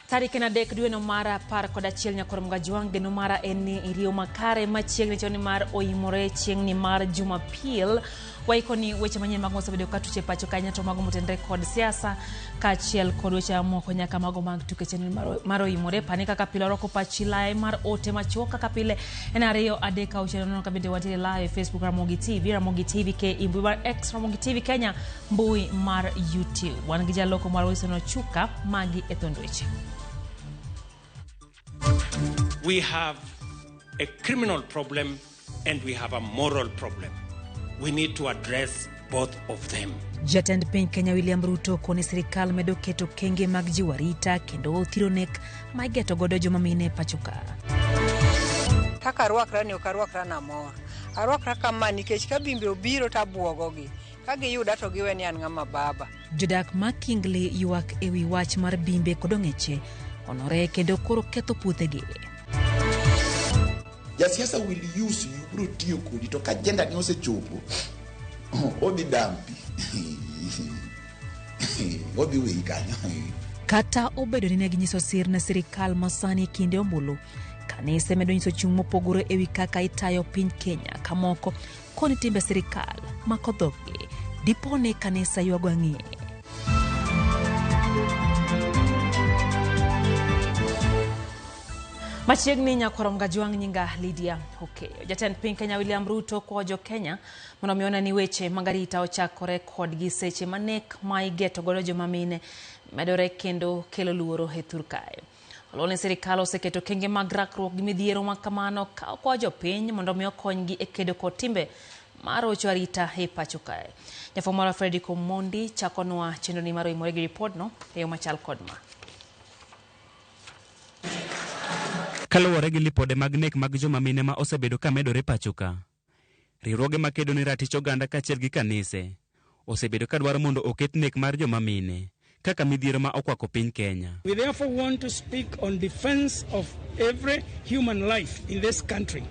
Tarik na dek dwe no mara par koda chiel nyakor mgajuang geno mara eni irio makare machiegni choni mar oimore chiengni mar Jumapil waikoni weche manyien mag mosebedo katuche pacho kanya to mago motendre kod siasa ka chiel kod weche moko nyaka mago mag tuke chenni mar oimore pani kaka pile roko pachilai mar ote machuok kaka pile en ariyo adeka ucheno ka bende watire live Facebook Ramogi TV ke imbu mar X Ramogi TV Kenya mbui mar YouTube wan gi jaloko mar wesono chuka magi etondweche. We have a criminal problem and we have a moral problem. We need to address both of them. Jatend piny Kenya William Ruto koni sirikal medo keto kenge mag jiwarita kendo thiro nek maigeto godo joma mine pachuka. Kaka rwakra ni okarwakra na mor. Arwakra kama nikech ka bimbe obiro tabuogogi. Ka giyuda to giweni an ng'ama baba. Jodak ma Kingli yuak ewi wach mar bimbe kodong'eche onore kendo koro ketho puothegi. Jasiasa will use you bro tiyo kodi to ka agenda ni osechopo odi dampi odi wi kanyo. Kata obedo ni ne ginyiso sir na sirikal masani kinde ombulu kanise medo nyiso chung mopogore ewi kaka itayo piny Kenya kamoko koni timbe sirikal makodhogi dipone kanisa yuago ang'ie. Machiegni nyakoro mgajuang nyinga Lydia Hokeyo. Jatend piny Kenya William Ruto kwa Kenya mondo miona ni weche magarita ochakore kod gi seche manek ma igeto godo joma mine medore kendo kelo luoro e Turkae. Olone sirikal oseketo kenge mag rakruok gi midhiero ma kamano ka kwa jopiny mondo mi okonygi e kedo kod timbe marocho arita e pacho kae. Nyafomara Fredrick Omondi chakonwa chenro ni maro imore gi report no e yo machal kod ma. Kaluwore gi lipode mag nek mag joma mine ma osebedo ka medore pachoka. Riwruoge makedo ni ratich oganda kaachiel gi kanise osebedo ka dwaro mondo oket nek mar joma mine kaka midhiero ma okwako piny Kenya. We therefore want to speak on defense of every human life in this country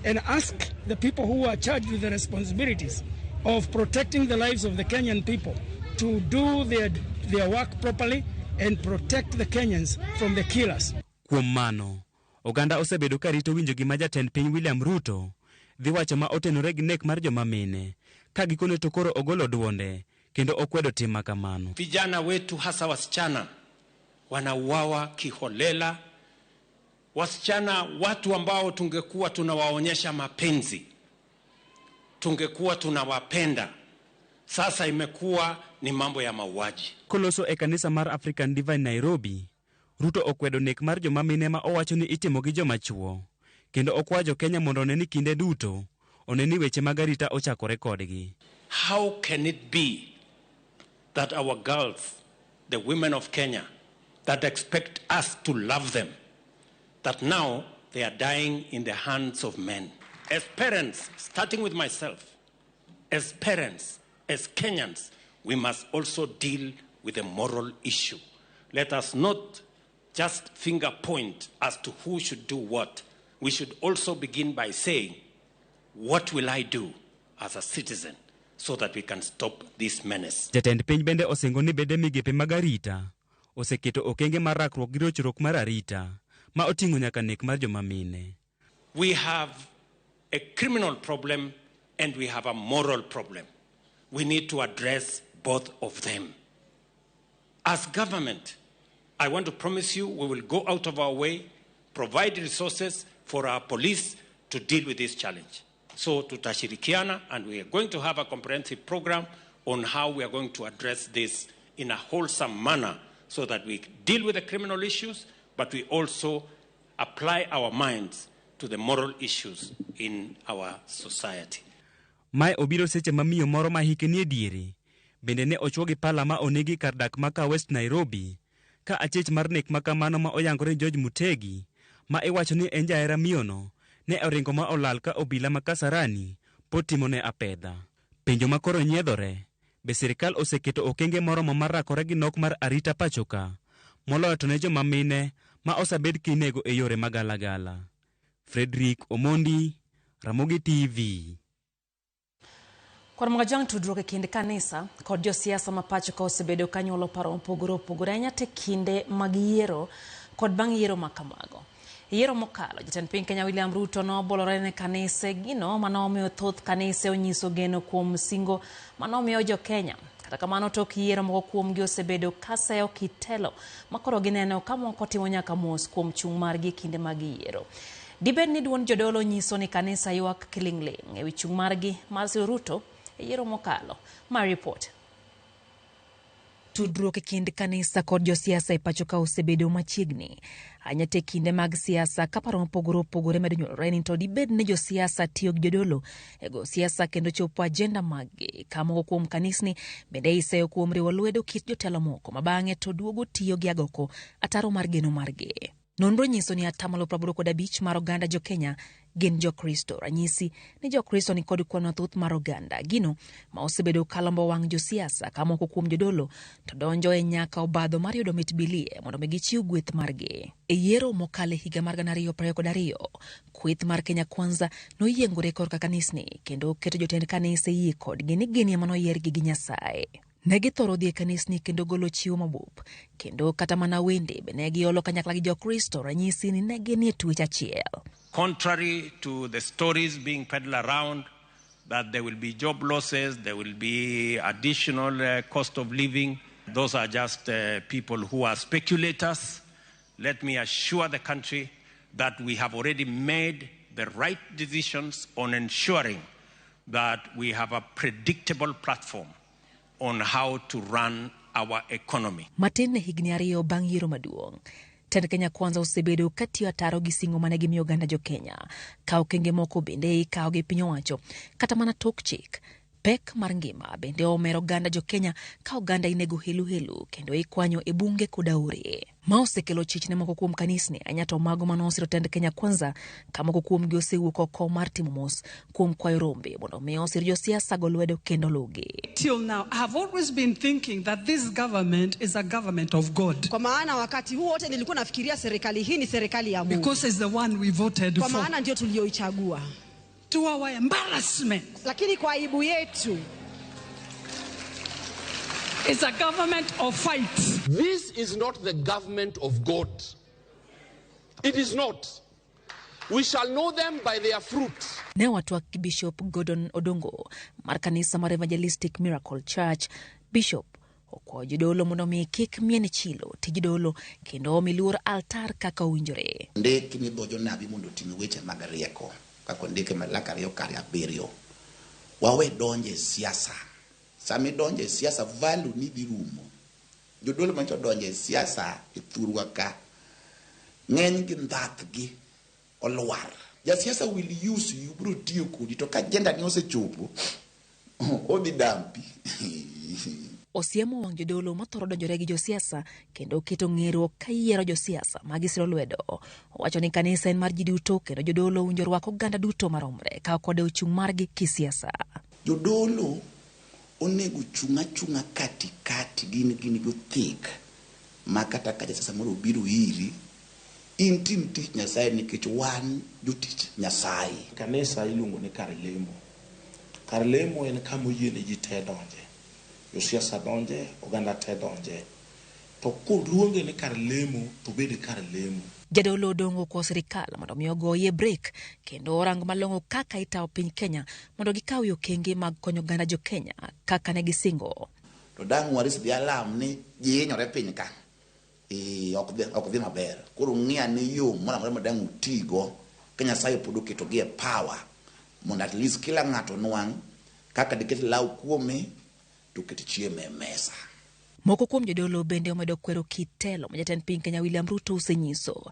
and ask the people who are charged with the responsibilities of protecting the lives of the Kenyan people to do their work properly and protect the Kenyans from the killers. Kuom mano, oganda osebedo ka rito winjo gima jatend piny William Ruto dhi wacho ma otenore gi nek mar joma mine ka gikone to koro ogolo duonde kendo okwedo tim makamano. Vijana wetu hasa wasichana wanauawa kiholela. Wasichana watu ambao tungekuwa tunawaonyesha mapenzi, tungekuwa tunawapenda, sasa imekuwa ni mambo ya mauaji. Koloso e kanisa mar African Divine Nairobi, Ruto okwedo nek mar joma mine ma owacho ni itimo gi joma chuo kendo okwajo Kenya mondo oneni kinde duto oneni weche magarita ochakore kodgi. How can it be that our girls, the women of Kenya, that expect us to love them, that now they are dying in the hands of men? As parents, starting with myself, as parents, as Kenyans, we must also deal with a moral issue. Let us not just finger point as to who should do what. We should also begin by saying, what will I do as a citizen so that we can stop this menace? Jatend piny bende osingo ni bede migepe magarita oseketo okenge mar rakruok gi rochruok mar arita ma oting'o nyaka nek mar joma mine. We have a criminal problem and we have a moral problem. We need to address both of them. As government, I want to promise you we will go out of our way, provide resources for our police to deal with this challenge. So tutashirikiana, and we are going to have a comprehensive program on how we are going to address this in a wholesome manner so that we deal with the criminal issues, but we also apply our minds to the moral issues in our society. Mae obiro seche mamiyo moro ma hike ni ediere bende ne ochwo gi pala ma onegi kar dak maka West Nairobi ka achich mar nek makamano ma oyangore George Mutegi ma iwacho ni en jahera miyono ne oringo ma olal ka obila ma Kasarani potimo ne apedha. Penjo makoro nyiedhore, be sirikal oseketo okenge moro mar rakore gi nok mar arita pachoka moloyo to ne joma mine ma osabed kinego e yore magalagala. Fredrick Omondi, Ramogi TV. Kwa mgajang tudroke kinde kanisa kod josiasa mapacho ka osebedo kanyuolo paro opogore opogore anyate kinde mag yiero kod bang' yiero makamago. Yiero mokalo, jatend piny Kenya William Ruto nobolore ne kanise gino manomiyo thoth kanise onyiso geno kuom singo manomiyo jo Kenya. Kata kamano tok yiero moko kuomgi osebedo kaseyo kitelo makoro gineno ka moko timo nyaka mos kuom chung' margi kinde mag yiero. Dibed ni duond jodolo nyiso ni kanisa ywak kiling'ling' ewi chung' margi mar siro Ruto e yiero mokalo. My report. Tudruok e kind kanisa kod josiasa e pacho ka osebedo machiegni. Anyate kinde mag siasa ka paro mopogore opogore medo nyuolore ni to dibed ni josiasa tiyo gi jodolo e go siasa kendo chopo ajenda maggi. Ka moko kuom kanisni bende iseyo kuom riwo lwedo kit jotelo moko ma bang'e to duogo tiyo gi agoko ataro mar geno margi. Nonro nyiso ni 85% mar oganda jo Kenya gin jo Kristo. Ranyisi ni jo Kristo ni kod kwan mathoth mar oganda gino ma osebedo kalombo wang' josiasa ka moko kuom jodolo to donjo e nyaka obadho mar yudo mit bilie mondo mi gichiw gweth margi. E yiero mokale higa mar 2022, kweth mar Kenya Kwanza noyiengore korka kanisni kendo keto jotend kanise yie kodgi ni gin ema noyiergi gi Nyasaye. Negi thoro dhi e kanisni kendo golo chiwo mabup kendo kata mana wende be negi olo kanyakla gi jo Kristo. Ranyisi ni negi nie twech achiel. Contrary to the stories being peddled around that there will be job losses, there will be additional cost of living, those are just people who are speculators. Let me assure the country that we have already made the right decisions on ensuring that we have a predictable platform on how to run our economy. Matin ne higni 2 bang' yiero maduong'. Tend Kenya Kwanza osebedo katiyo ataro gi singo mane gimiyo oganda jo Kenya. Ka okenge moko bende ikawo gi piny owacho kata mana tok chik. Pek mar ngima bende omero oganda jo Kenya ka oganda inego helu kendo ikwanyo e bunge koda ore. Ma osekelo chich ne moko kuom kanisni anyato mago manosiro tend Kenya Kwanza ka moko kuom gi osewuok oko mar timo mos kuom kwayo rombe mondo mi osir josiasa go lwedo kendo lugi. Till now, I have always been thinking that this government is a government of God. Kwa maana wakati huu wote nilikuwa nafikiria serikali hii ni serikali ya Mungu. Because it's the one we voted for. Kwa maana ndio tulioichagua. To our embarrassment. Lakini kwa aibu yetu, it's a government of fight. This is not the government of God. It is not. We shall know them by their fruit. Ne watu wa Bishop Gordon Odongo mar kanisa mar Evangelistic Miracle Church. Bishop okwa jodolo mondo mi kik mien chilo tijidolo kendo milur altar kaka uwinjore. Ndiki mi bojo nabi mondo timi weche mag rieko kako ndike malaka riyo kari abiriyo. Wawe donje siasa. Sami donje siasa value ni birumo. Jodolo mancho donje siasa ithurwa ka. Ng'eny gi ndhathgi olwar. Ja siasa will use you bro tiyo kodi to ka agenda ni osechopo. Odi dampi. Osiemo wang' jodolo mathoro donjore gi josiasa kendo keto ng'eruok ka yiero josiasa magisiro lwedo. Owacho ni kanisa en mar ji duto kendo jodolo winjo rwako oganda duto maromre ka kode ochung' margi kisiasa. Jodolo onego chunga kati gini go thick makata ka jasiasa moro biro iri intim tich Nyasaye nikech wan jotich Nyasaye. Kanisa iluongo ni kar lemo. Kar lemo en kama oyiene ji te donje. Josiasa donje, oganda te donje. To koluonge ni kar lemo to bede kar lemo. Jadolo Odongo kwa serikal mondo mi ogoye break kendo orang malongo kaka itao piny Kenya mondo gikaw okenge mag konyo oganda jo Kenya kaka ne gisingo. To dang' waris di alam ni ji hinyore piny ka. Ok dhi maber. Koro ng'iya ni yo mora mora dang' utigo ka Nyasaye pod oketo gi e power mondo at least kila ng'ato nwang' kaka diket law kuome to ket chiemo e mesa. Moko kuom jodolo bende omedo kwero kitelo ma jatend piny Kenya William Ruto osenyiso.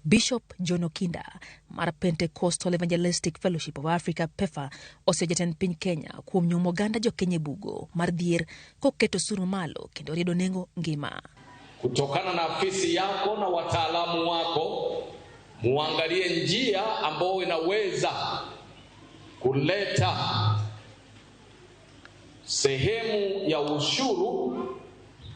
Bishop John Okinda mar Pentecostal Evangelistic Fellowship of Africa PEFA oseo jatend piny Kenya kuom nyumo oganda jo Kenya bugo mar dhier koketo suru malo kendo riedo nengo ngima. Kutokana na afisi yako na wataalamu wako, muangalie njia ambayo inaweza kuleta sehemu ya ushuru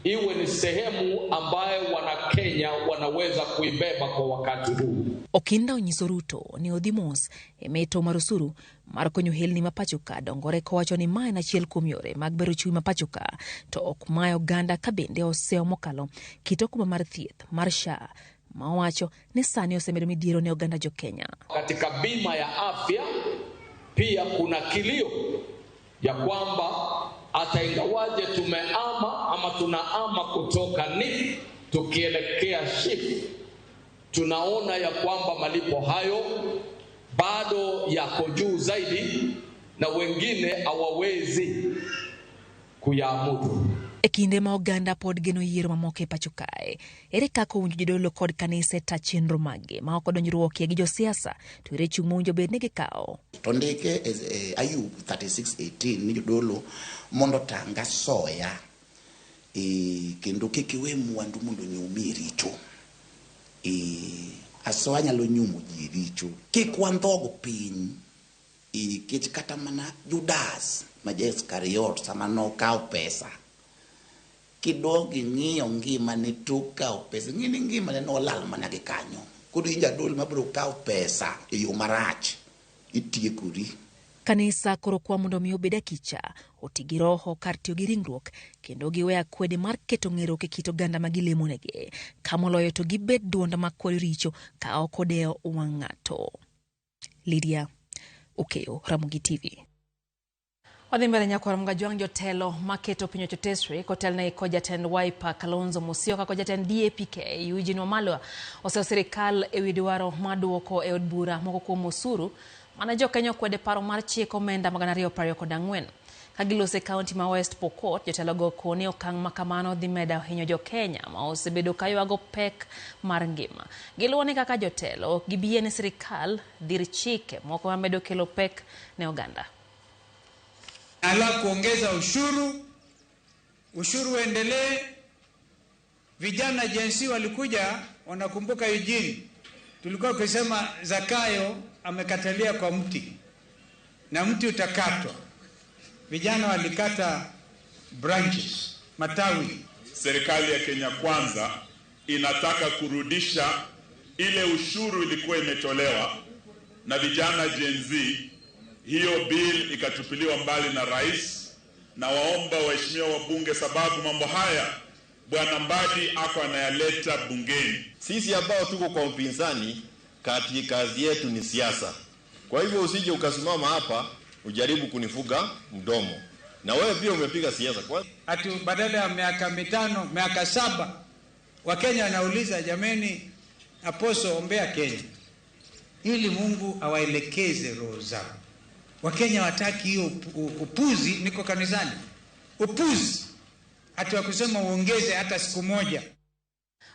iwe ni sehemu ambayo wana Kenya wanaweza kuibeba kwa wakati huu. Okinda onyiso Ruto ni odhimos emeto marusuru mar konyo helni mapachoka dongore kowacho ni mae na chiel kuom yore mag bero chui mapachoka to ok mayo ganda ka bende oseo mokalo kitokuma mar thieth mar SHA mawacho ni sani osemedo midhiero ne oganda jo Kenya. Katika bima ya afya pia kuna kilio ya kwamba hata ingawaje tumeama ama tunaama kutoka ni tukielekea shift, tunaona ya kwamba malipo hayo bado yako juu zaidi na wengine hawawezi kuyamudu. E kinde ma oganda pod geno yiero mamoko e pacho kae, ere kaka owinjo jodolo kod kanise ta chenro mage ma ok odonjruokie gi josiasa, to ere chung' mowinjo bed ni gikawo. To ndike Ayub 36:18 ni jodolo mondo tanga soya kendo kik iwe mwandu mondo nyumi richo. Asoya nyalo nyumo ji richo. Kik wandhogo piny. Kech kata mana Judas ma Iskariot sama nokawo pesa. Kidogi ng'iyo ngima ne tok kawo pesa. Ng'ini ngima ne nolal mana gi kanyo. Koro in jadolo mabiro kawo pesa e yo marach. Itiekori. Kanisa koro kwa mondo mi obed akicha, oti gi roho kar tiyo gi ringruok, kendo giwe akwede mar keto ng'eruok e kit oganda ma gilemonegi, kamoloyo to gibed duonda makwedo richo ka ok odewo wang' ng'ato. Lydia Okeyo, Ramogi TV. Odhi mbele nyakwar mgajwang' jotelo maketo pinyo chotesre kotel na iko jatend Wiper Kalonzo Musyoka ko jatend DAPK Eugene Wamalwa oseo sirikal ewi dwaro maduoko e od bura moko kuom osuru mana jo Kenya kwede paro mar chik omenda 224 ka gilose kaunti ma West Pokot. Jotelo go koni okang' makamano dhi medo hinyo jo Kenya ma osebedo kaywago pek mar ngima. Giluwo ni kaka jotelo ok gibie ne sirikal dhir chike moko mamedo kelo pek ne oganda. Ala kuongeza ushuru uendelee. Vijana jensi walikuja, wanakumbuka Eugene, tulikuwa kusema Zakayo amekatalia kwa mti na mti utakatwa. Vijana walikata branches, matawi. Serikali ya Kenya Kwanza inataka kurudisha ile ushuru ilikuwa imetolewa na vijana Gen Z. Hiyo bill ikatupiliwa mbali na rais, na waomba waheshimiwa wabunge, sababu mambo haya Bwana Mbadi ako anayaleta bungeni. Sisi ambao tuko kwa upinzani, kazi yetu ni siasa. Kwa hivyo usije ukasimama hapa ujaribu kunifuga mdomo. Na wewe pia umepiga siasa kwa ati badala ya miaka 5, miaka 7 Wakenya wanauliza jameni, Apostle ombea Kenya ili Mungu awaelekeze roho zao. Wakenya wataki hiyo upuzi. Niko kanisani, upuzi ati wakusema uongeze hata siku moja.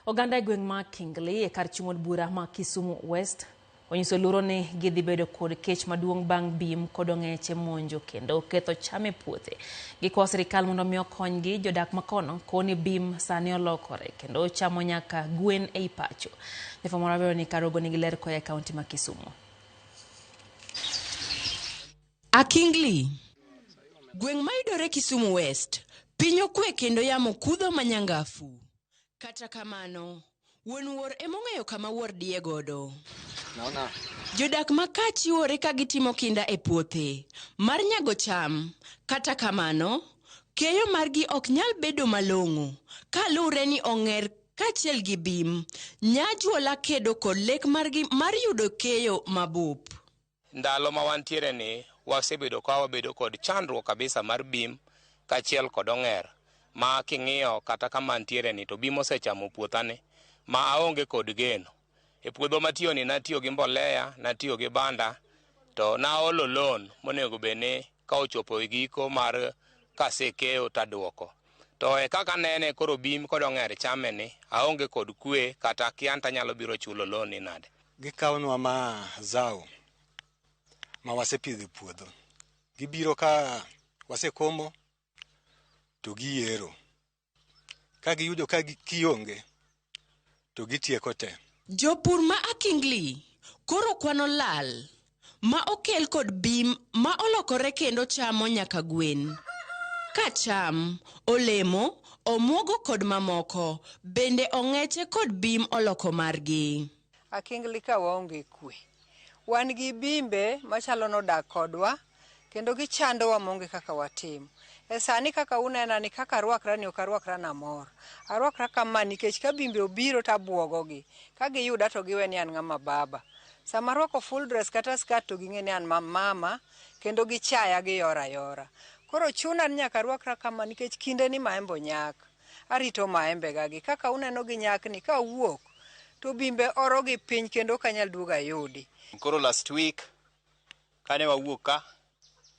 Oganda gweng' ma Kingli e kar chung' od bura ma Kisumu West onyiso luoro ni gidhi bedo kod kech maduong' bang' bim kod ong'eche monjo kendo ketho cham e puothe. Gikwayo sirikal mondo mi okonygi. Jodak makono koni bim sani olokore kendo chamo nyaka gwen ei pacho. Jafwambo Veronica Rogo nigi ler koya e kaunti ma Kisumu. Akingli, gweng' mayudore Kisumu West, piny okwe kendo yamo kudho manyangafu. Kata kamano, wuon wuor emong'eyo kama wuor diye godo. Jodak maka chiwore ka gitimo kinda e puothe mar nyago cham. Kata kamano, keyo margi ok nyal bedo malong'o kaluwre ni ong'er kachiel gi bim nyajuola kedo kod lek margi mar yudo keyo mabup. Ndalo ma wantiere ni wasebedo ka wabedo kod chandruok kabisa mar bim kachiel kod ong'er ma king'iyo kata kama antiere ni to bim osechamo puothane ma aonge kod geno. E puodho matiyo ni natiyo gi mbolea, natiyo gi banda, to naolo loan monego bene ka ochopo giko mar kasekeo taduoko. To e kaka nene koro bim kod ong'er chame ni aonge kod kwe kata kianta nyalo biro chulo loan ni nade. Gikawnwa ma zao ma wasepidho puodho. Gibiro ka wasekomo to giero. Ka giyudo ka kionge to gitieko te. Jopur ma Akingli koro kwano lal ma okel kod bim ma olokore kendo chamo nyaka gwen. Ka cham, olemo, omuogo kod mamoko bende ong'eche kod bim oloko margi. Akingli ka waonge kwe. Wan gi bimbe machalo nodak kodwa kendo gichandowa monge kaka watim. Sani kaka unena ni kaka arwakra ni ok arwakra na mor. Arwakra kama nikech ka bimbe obiro to abwogogi. Ka giyuda to giwe ni an ng'ama baba. Sama arwako full dress kata skirt to ging'e ni an mama kendo gichaya giyora yora. Koro chuna ni nyaka arwakra kama nikech kinde ni maembe onyak. Arito maembe gagi. Kaka uneno gi nyak ni ka wuok to bimbe oro gi piny kendo kanyal duoga yudi. Koro last week kane wawuok ka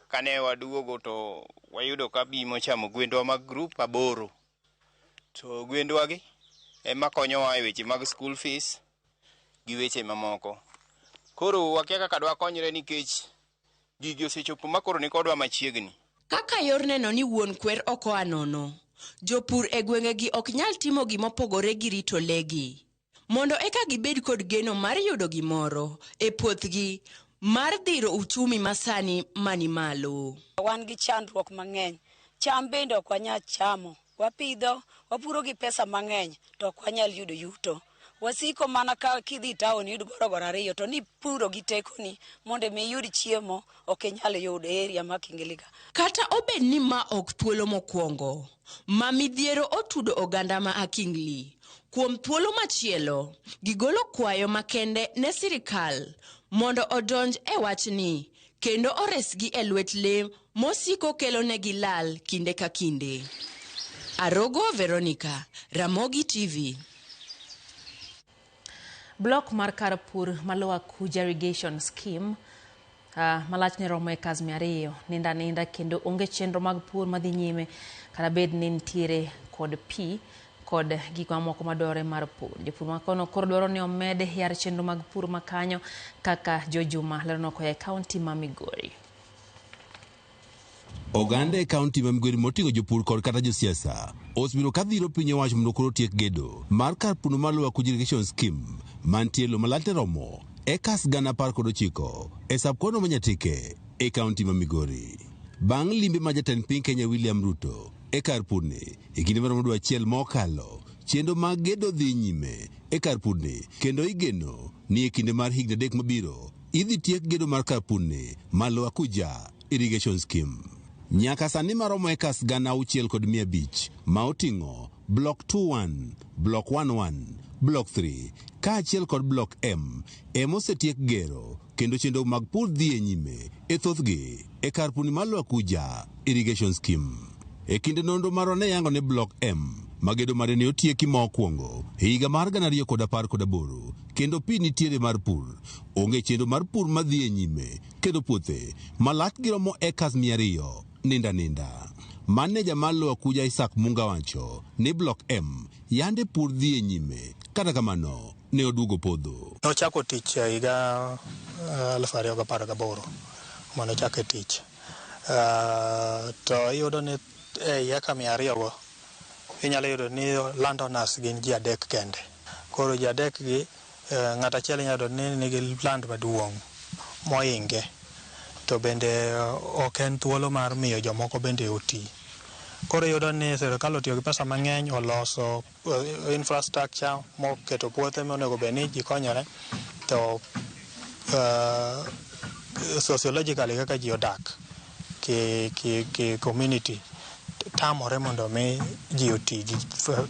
kane waduogo to wayudo ka bimo chamo gwendwa mag group 8 to gwendwa gi ema konyowa e weche mag school fees gi weche mamoko. Koro wakia kaka dwa konyre nikech gigi osechopo makoro ni kodwa machiegni. Kaka yor neno ni wuon kwer oko anono, jopur e gwengegi ok nyal timo gimopogore gi rito legi, mondo eka gibed kod geno mar yudo gimoro e puothgi mar dhiro uchumi masani mani malo. Wan gi chandruok mang'eny, cham bende ok wanyal chamo, wapidho, wapuro gi pesa mang'eny to ok wanyal yudo yuto. Wasiko mana ka kidhi taon yud gorogoro 2 to ni puro gi tekoni mondo mi yud chiemo ok nyal yudo area ma Kingiliga. Kata obed ni ma ok thuolo mokwongo, ma midhiero otudo oganda ma Akingli. Kuom thuolo machielo, gigolo kwayo makende ne sirikal mondo odonj e wachni kendo oresgi e lwet le mosiko kelo negi lal kinde ka kinde. Arogo Veronica, Ramogi TV. Block mar kar pur maloa Kuja irrigation scheme malach ne romo ekas 200 ninda kendo onge chenro mag pur madhi nyime kata bed ni nitiere kod pi kod gik mamoko madware mar pur. Jopur makono koro dwaro ni omed yar chenro mag pur makanyo kaka Jojuma lerono koya kaunti ma Migori. Oganda e kaunti ma Migori motingo jopur kod kata josiasa osebiro kadhiro piny owacho mondo koro tiek gedo mar kar pur maloa Kuja irrigation scheme mantie lo malach romo ekas 1019 e sabkono manyatike e kaunti ma Migori. Bang' limbe ma jatend piny Kenya William Ruto e kar purni e kinde maromo dwe achiel mokalo, chenro mag gedo dhi nyime e kar purni kendo igeno ni e kinde mar higni 3 mabiro idhi tiek gedo mar kar purni maloa Kuja irrigation scheme. Nyaka sani maromo ekas 6,500 ma oting'o Block 21, Block 11, Block 3 kaachiel kod Block M emosetiek gero kendo chenro mag pur dhi e nyime e thothgi e kar purni maloa Kuja irrigation scheme. E kinde nonro marwa ne yango ne Block M magedo mare ne otieki mokwongo e higa mar 2018 kendo pi nitiere mar pur. Onge chenro mar pur madhi e nyime kendo puothe malach giromo ekas 200 ninda. Maneja maloa Kuja Isaac Munga wacho ni Block M yande pur dhi e nyime kata kamano ne oduogo podho. Nochako tich higa 2018 mondo chake tich. To iyudo ni eka 200 inyalo yudo ni landowners gin ji 3 kende. Koro ji 3 gi ng'at achiel nyalo ni nigi land maduong' moinge. To bende ok en thuolo mar miyo jomoko bende oti. Koro iyudo ni sirkal otiyo gi pesa mang'eny oloso infrastructure moketo puothe monego bed ni ji konyore to sociologically kaka ji odak ki community tamore mondo mi ji oti gi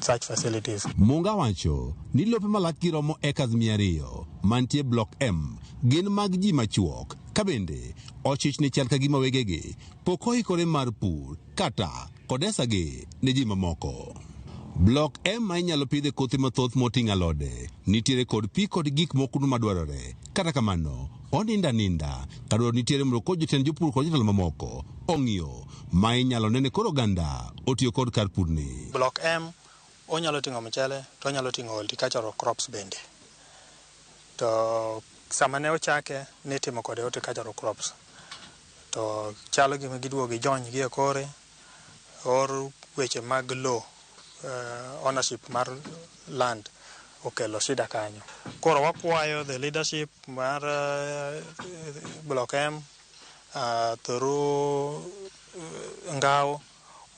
such facilities. Munga wacho ni lope malach giromo ekas 200 mantie Block M gin mag ji machuok ka bende ochich ni chal ka gima wegegi pok oikore mar pur kata kodesagi ne ji mamoko. Block M ma inyalo pidhe kothe mathoth moting'o alode nitiere kod pi kod gik moko madwarore kata kamano oninda ka dwaro nitiere mondo kod jotend jopur kod jotelo mamoko ong'iyo ma inyalo nene koro oganda otiyo kod kar purni. Block M onyalo ting'o mchele to onyalo ting'o horticultural crops bende. To sama ne ochake ne timo kode horticultural crops to chalo gima giduogo gijony gi e kore or weche mag law ownership mar land okelo shida kanyo. Koro wakwayo the leadership mar Block M through Ngao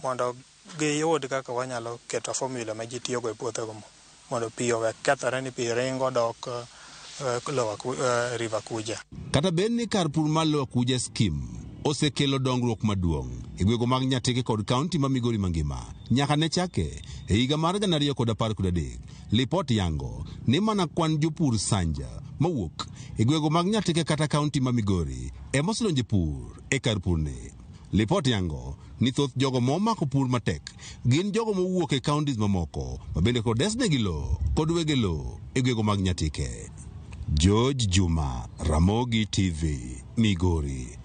mondo giyud kaka wanyalo keto formula ma ji tiyogo e puothego mondo pi owe kethore ni pi ringo dok River Kuja. Kata bed ni kar pur mar Lower Kuja scheme osekelo dongruok maduong' e gwego mag Nyatike kod kaunti ma Migori mangima. Nyaka ne chake e higa mar 2013, lipot yango ni mana kwan jopur sanja mawuok e gwego mag Nyatike kata kaunti ma Migori emosedonjo pur e kar purni. Lipot yango ni thoth jogo momako pur matek gin jogo mowuok e kauntis mamoko ma bende kod desnegi lo kod wege lo e gwego mag Nyatike. George Juma, Ramogi TV, Migori.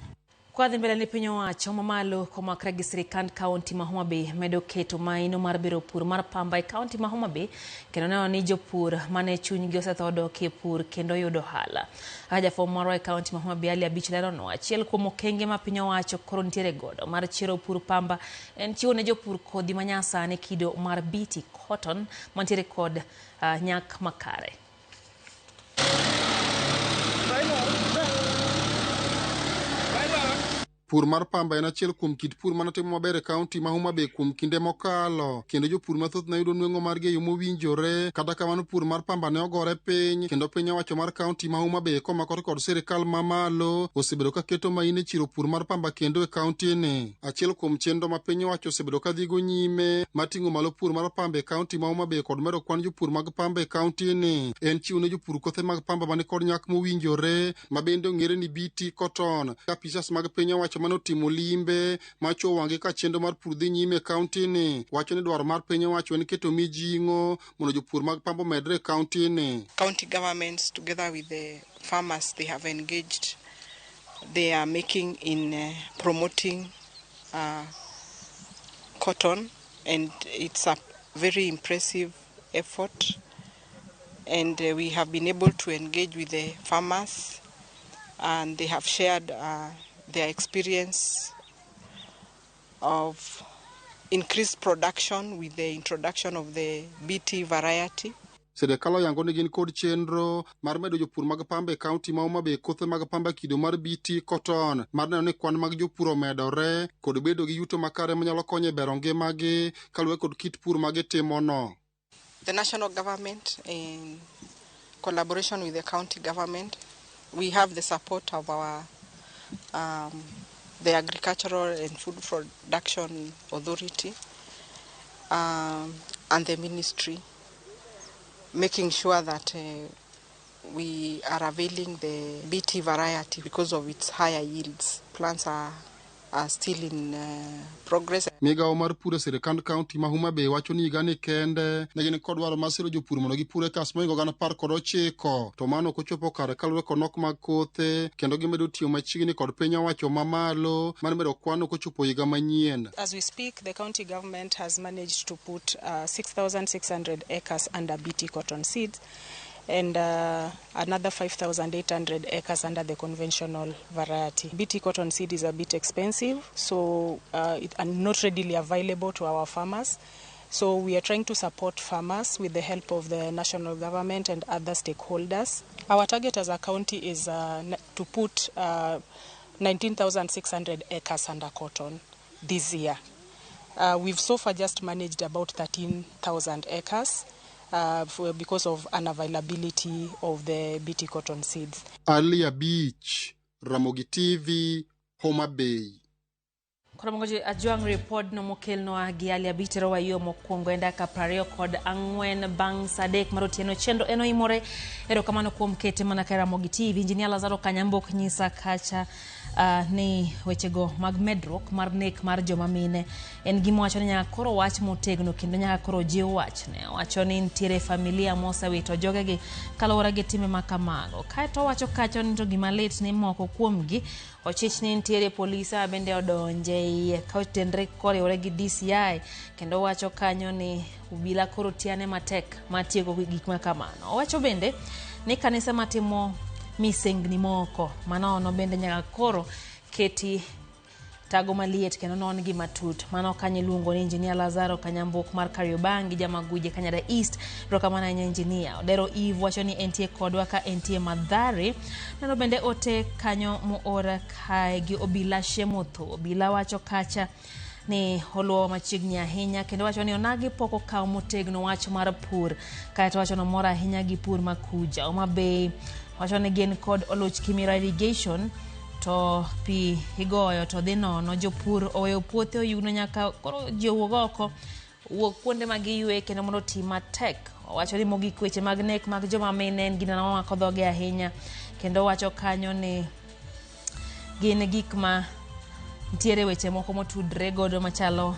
Kwa dhi mbele ni piny owacho mamalo komakre gi sirikand kaunti ma Homa Bay medo keto maino mar biro pur mar pamba e kaunti ma Homa Bay kendo neno ni jopur mane chunygi osetho dok e pur kendo yudo ohala. Jafwambo marwa e kaunti ma Homa Bay Ali Abich lero no achiel kuom okenge ma piny owacho koro nitiere godo mar chiro pur pamba en chiwo ne jopur kodhi manyasani kido mar BT cotton mantiere kod nyak makare. Pur mar pamba en achiel kuom kit pur manatimo maber e kaunti ma Homa Bay kuom kinde mokalo, kendo jopur mathoth ne yudo nweng'o margi e yo mowinjore. Kata kamano pur mar pamba ne ogore piny, kendo piny owacho mar kaunti ma Homa Bay komakore kod sirikal mamalo osebedo ka keto maino e chiro pur mar pamba kendo e kaunti ni. Achiel kuom chenro ma piny owacho osebedo ka dhigo nyime mating'o malo pur mar pamba e kaunti ma Homa Bay kod medo kwan jopur mag pamba e kaunti ni en chiwo ne jopur kothe mag pamba mani kod nyak mowinjore ma bende ong'ere ni BT cotton. Apisas mag piny owacho manotimo limbe macho wange ka chenro mar pur dhi nyime kaunti ni wacho ni dwaro mar piny owacho en keto mijing'o mondo jopur mag pamba medre kaunti ni. County governments together with the farmers they have engaged, they are making in promoting cotton, and it's a very impressive effort, and we have been able to engage with the farmers and they have shared their experience of increased production with the introduction of the BT variety. Sirikal oyango ni gin kod chenro mar medo jopur mag pamba e kaunti ma Homa Bay kothe mag pamba kido mar BT cotton mar neno ni kwan mag jopur omedore kod bedo gi yuto makare manyalo konyo e bero ngimagi kaluwore kod kit pur ma gitimono. The national government, in collaboration with the county government, we have the support of our the Agricultural and Food Production Authority and the ministry, making sure that we are availing the BT variety because of its higher yields. Plants are still in progress. Migawo mar pur e sirikand kaunti ma Homa Bay wacho ni higa ni kende ne gin kod dwaro mar siro jopur mondo gipure kas moingo 19 to mano ok ochopo kare kaluwore kod nok mag kothe kendo gimedo tiyo machiegni kod piny owacho mamalo mane medo kwan ok ochopo higa manyien. As we speak, the county government has managed to put 6,600 acres under BT cotton seeds and another 5,800 acres under the conventional variety. BT cotton seed is a bit expensive, so it's not readily available to our farmers. So we are trying to support farmers with the help of the national government and other stakeholders. Our target as a county is to put 19,600 acres under cotton this year. We've so far just managed about 13,000 acres. Because of unavailability of the BT cotton seeds. Ali Beach, Ramogi TV, Homa Bay. Ramogi ajuang report no mokel no agi Ali Abich ro wayo mokwongo enda ka 24 bang sadek marotieno chendo eno imore ero kamano kuom kete mana ka Ramogi TV. Engineer Lazaro Kanyambok nyisa kacha ni wechego mag medruok mar nek mar joma mine en gima wacho ni nyaka koro wach motegno kendo nyaka koro jiw wach ne wacho ni nitiere familia mosewito jogegi kaluwore gi time makamago. Kaeto wacho kacho ni to gima lit ni moko kuomgi ochich ni nitiere polisa bende odonje iye ka otendre koriwore gi DCI kendo wacho kanyo ni ubila koro tiane matek matiego gik makamano. Owacho bende ni kanisa matimo misengni moko manono bende nyaka koro keti tago maliet kendo non gi matut mano kanye luongo ni Engineer Lazaro Kanyambok mar Kariobangi Jamaguje Kanyada East rokamana nya engineer Dero Eve wacho ni entie kodwa ka entie Madhari neno bende ote kanyo muora kae gi obila shemotho. Obila wacho kacha ni holo machiegni ahinya kendo wacho ni onagi poko kaw motegno wacho mar pur kaeto wacho no mora ahinya gi pur makuja Homa Bay wacho ni gen kod oloch Kimira irrigation to pi igoyo to dhi nono. Jopur oweyo puothe oyugno nyaka koro jowuog oko wuok kuonde ma giyue kendo mondo ti matek. Owacho ni mogik weche mag nek mag joma mine en gino mamako dhoge ahinya, kendo wacho kanyo ni gin gik ma ntiere weche moko motudre godo machalo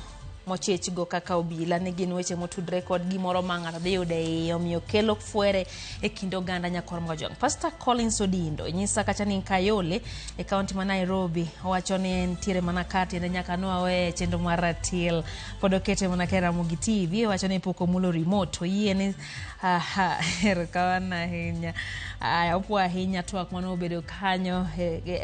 mochich go kaka obila ni gin weche motudre kod gimoro ma ng'ato dhi yude iye, omiyo kelo fuere e kind oganda nyakor Mgajong. Pastor Collins Odindo nyisa kacha ni Kayole e kaunti ma Nairobi owacho ni ntiere mana kati ende nyaka no awe chenro mar ratil pod okete mana ke Ramogi TV. Owacho ni poko mulo remote oyie ni kawana ahinya opwa ahinya twak mano obedo kanyo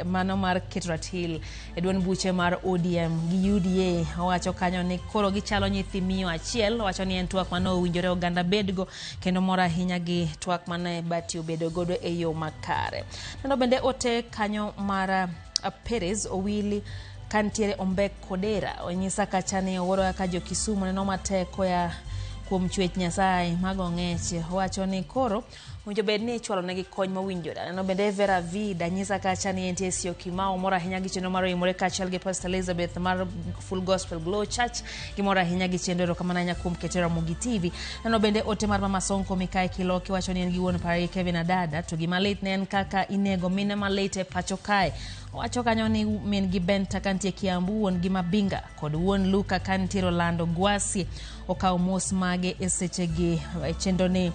mano mar keto ratil e duond buche mar ODM gi UDA. Owacho kanyo ni koro gichalo nyithi miyo achiel. Owacho ni en twak mano owinjore oganda bedgo kendo mora ahinya gi twak mane bati obedo godo e yo makare. Neno bende ote kanyo mar Perez Owili kantiere Ombek Kodera onyisa kacha ni oworo ka jo Kisumu neno mateko ya kuom chwech Nyasaye mago ng'eche. Owacho ni koro winjo bed ni ichwalo negi kony mowinjore. Neno bende Vera Vida nyisa kacha ni entie Sio Kimau mora ahinya gi chenro mar imore kachiel gi Pastor Elizabeth mar Full Gospel Glow Church gi mora ahinya gi chenro kamana nya kuom ketera Ramogi TV. Neno bende ote mar Mama Sonko Mikae Kiloki wacho ni en gi wuon pare Kevin Adada to gima lit ne en kaka inego mine malite pacho kae. Owacho kanyo ni min gi Benta kantie Kiambu, wuon gi Mabinga kod wuon Luka kantiere Orlando Gwasi okaw mos mage e sechegi chenro ni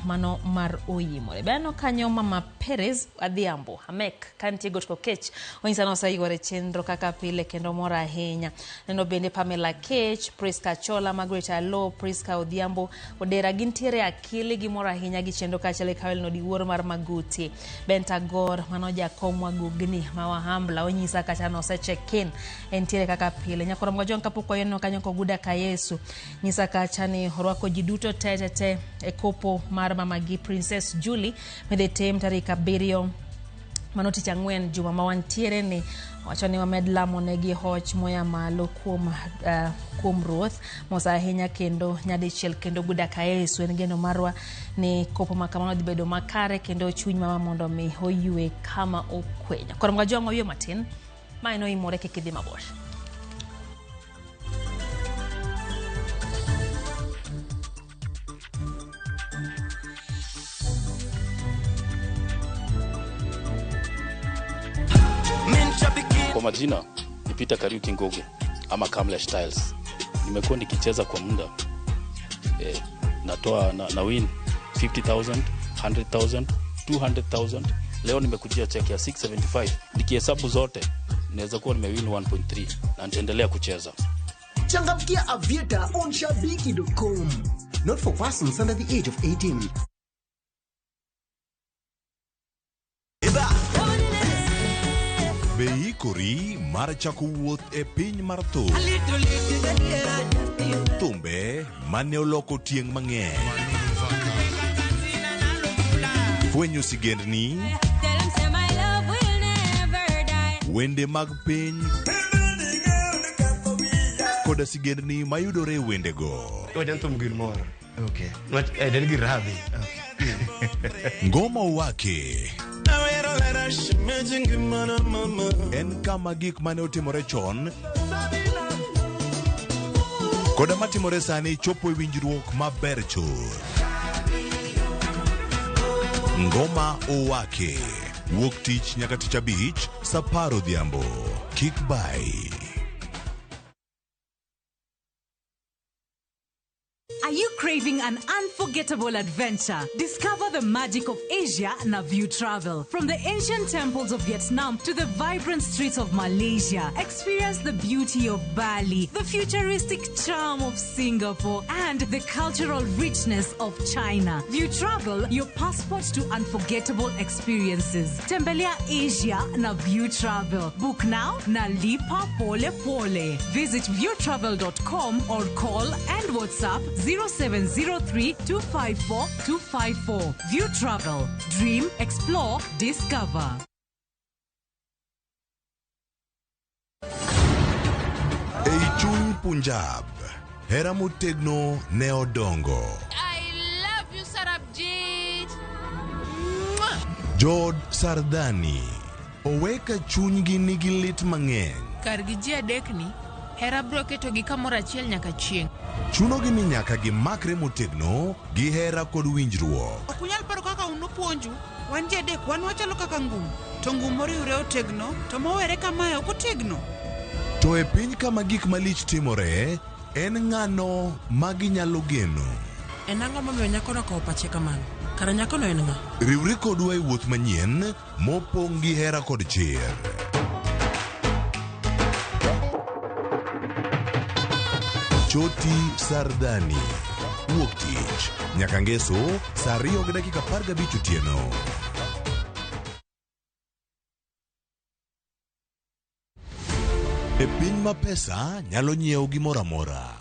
mano mar oyimore. Beno kanyo Mama Perez Adhiambo Hamek kantie Gotko Kech onyisa no saigore chenro kaka pile kendo mora ahinya. Neno bende Pamela Kech, Priska Chola, Margaret Alo, Priska Odhiambo Odera gintiere akili gi mora ahinya gi chenro kachiel Kawel no diwuor mar Maguti. Benta Gor mano jakomwa gugni mawahambla onyisa kacha no sechekin entiere kaka pile. Nyakoro Mgajong kapok wayeno kanyo koguda ka Yesu nyisa kacha ni horwako jiduto tetete e kopo mar mamagi Princess Julie medhe tem tarik 7 mano tich ang'wen juma ma wantiere ni. Wacho ni wamed lamo negi hoch moya malo kuom ruoth mosa ahinya kendo nyadichiel kendo guda ka Yesu en geno marwa ni kopo makamano dhi bedo makare kendo chuny mama mondo mi oyue kama okwenya. Koro Mgajong oyue matin ma eno imore kikidhi mabor. Kwa majina ni Peter Kariuki Ngoge ama Kamla Styles. Nimekuwa nikicheza kwa muda. Natoa na win 50,000, 100,000, 200,000. Leo nimekujia check ya 675. Nikihesabu zote naweza kuwa nimewin 1.3 na nitaendelea kucheza. Changamkia Aviator on shabiki.com. Not for persons under the age of 18. Beikori mar chako wuoth e piny mar thum. Thumbe mane oloko tieng' mang'eny. Fwenyo sigendni. Wende mag piny. Koda sigendni mayudore wendego. Wajan thum gilmoro. Okay. Den giradhi. Ngoma wake. En kama gik mane otimore chon koda matimore sani chopo e winjruok maber chuth. Ngoma owake wuok tich nyaka tich abich saa 10 odhiambo. Kik bai. Are you craving an unforgettable adventure? Discover the magic of Asia na View Travel. From the ancient temples of Vietnam to the vibrant streets of Malaysia, experience the beauty of Bali, the futuristic charm of Singapore, and the cultural richness of China. View Travel, your passport to unforgettable experiences. Tembelea Asia na View Travel. Book now na lipa pole pole. Visit viewtravel.com or call and WhatsApp 0703-254-254. View Travel. Dream, explore, discover. Ei chuny Punjab, hera motegno ne odongo. I love you, Sarabjit. Jod Sardani, oweka chunygi nigi lit mang'eny. Kar gi ji adekni, hera bro ketogi kamoro achiel nyaka chieng'. Chunogi ni nyaka gimakre motegno gi hera kod winjruok. Ok unyal paro kaka unopuonju, wan ji adek wan wachalo kaka ngum, to ngum moriwre otegno, to mowere kamae ok otegno. To e piny kama gik malich timore, en ng'ano ma ginyalo geno. En ang'o momiyo nyakono okawo pache kamano? Kara nyakono en ng'a? Riwre kodwa e wuoth manyien mopong' gi hera kod chir. Choti Sardani, wuok tich nyaka ngeso saa 2:15 otieno. E piny ma pesa nyalo nyiewo gimoro amora,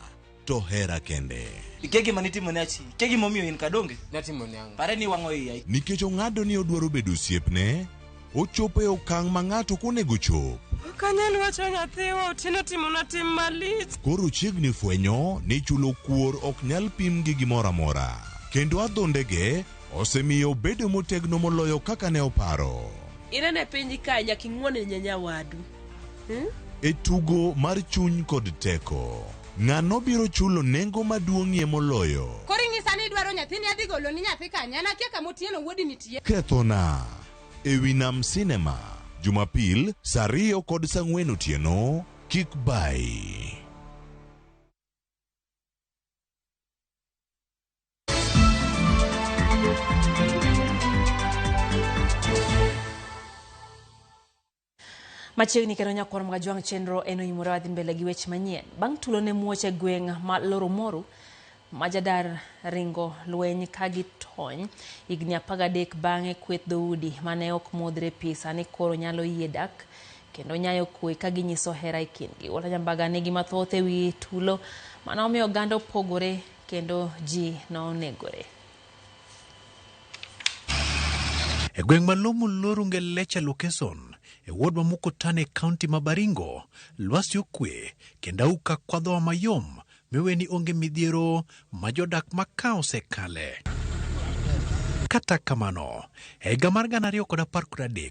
to hera kende. Ikegi manitimo nachi, ikegi momiyo in kadonge. Natimo nyango. Pare ni wango iya. Nikech ong'ado ni odwaro bedo osiepne, ochopo e okang' ma ng'ato konego chop. Kanyal wacho nyathiwa otieno timona tim malit. Koro chiegni fwenyo ni chulo kuor ok nyal pim gi gimoro amora. Kendo adhondege osemiyo bedo motegno moloyo kaka ne oparo. Inene piny ka nyaka ing'wone nyanya wadu. E tugo mar chuny kod teko, ng'ano biro chulo nengo maduong'ie moloyo. Koro ing'isa ni dwaro nyathini adhi golo ni nyathi kanya na kia kama otieno wuodi nitie. Kethona e wi Nam Sinema, Jumapil saa 2 kod saa 4 otieno. Kik bai. Machiegni kendo nyakwar mga jwang' chenro eno imore wadhi mbele gi weche manyien. Bang' tulo ne muoche gweng' ma loro moru, majadar ringo lweny kagi tony, higni 13 bang'e kweth dhoudi mane ok modhre pi sani koro nyalo yie dak kendo nyayo kwe kagi nyiso hera e kindgi. Wala nyambaga negi mathoth e wi tulo mana omiyo oganda opogore kendo ji nonegore. E gweng' malomo loru Ngelecha location e ward ma Mukotane County ma Baringo, lwasi okwe kendo auka kwadho mayom meweni onge midhiero ma jodak makao sekale. Kata kamano, e higa mar 2013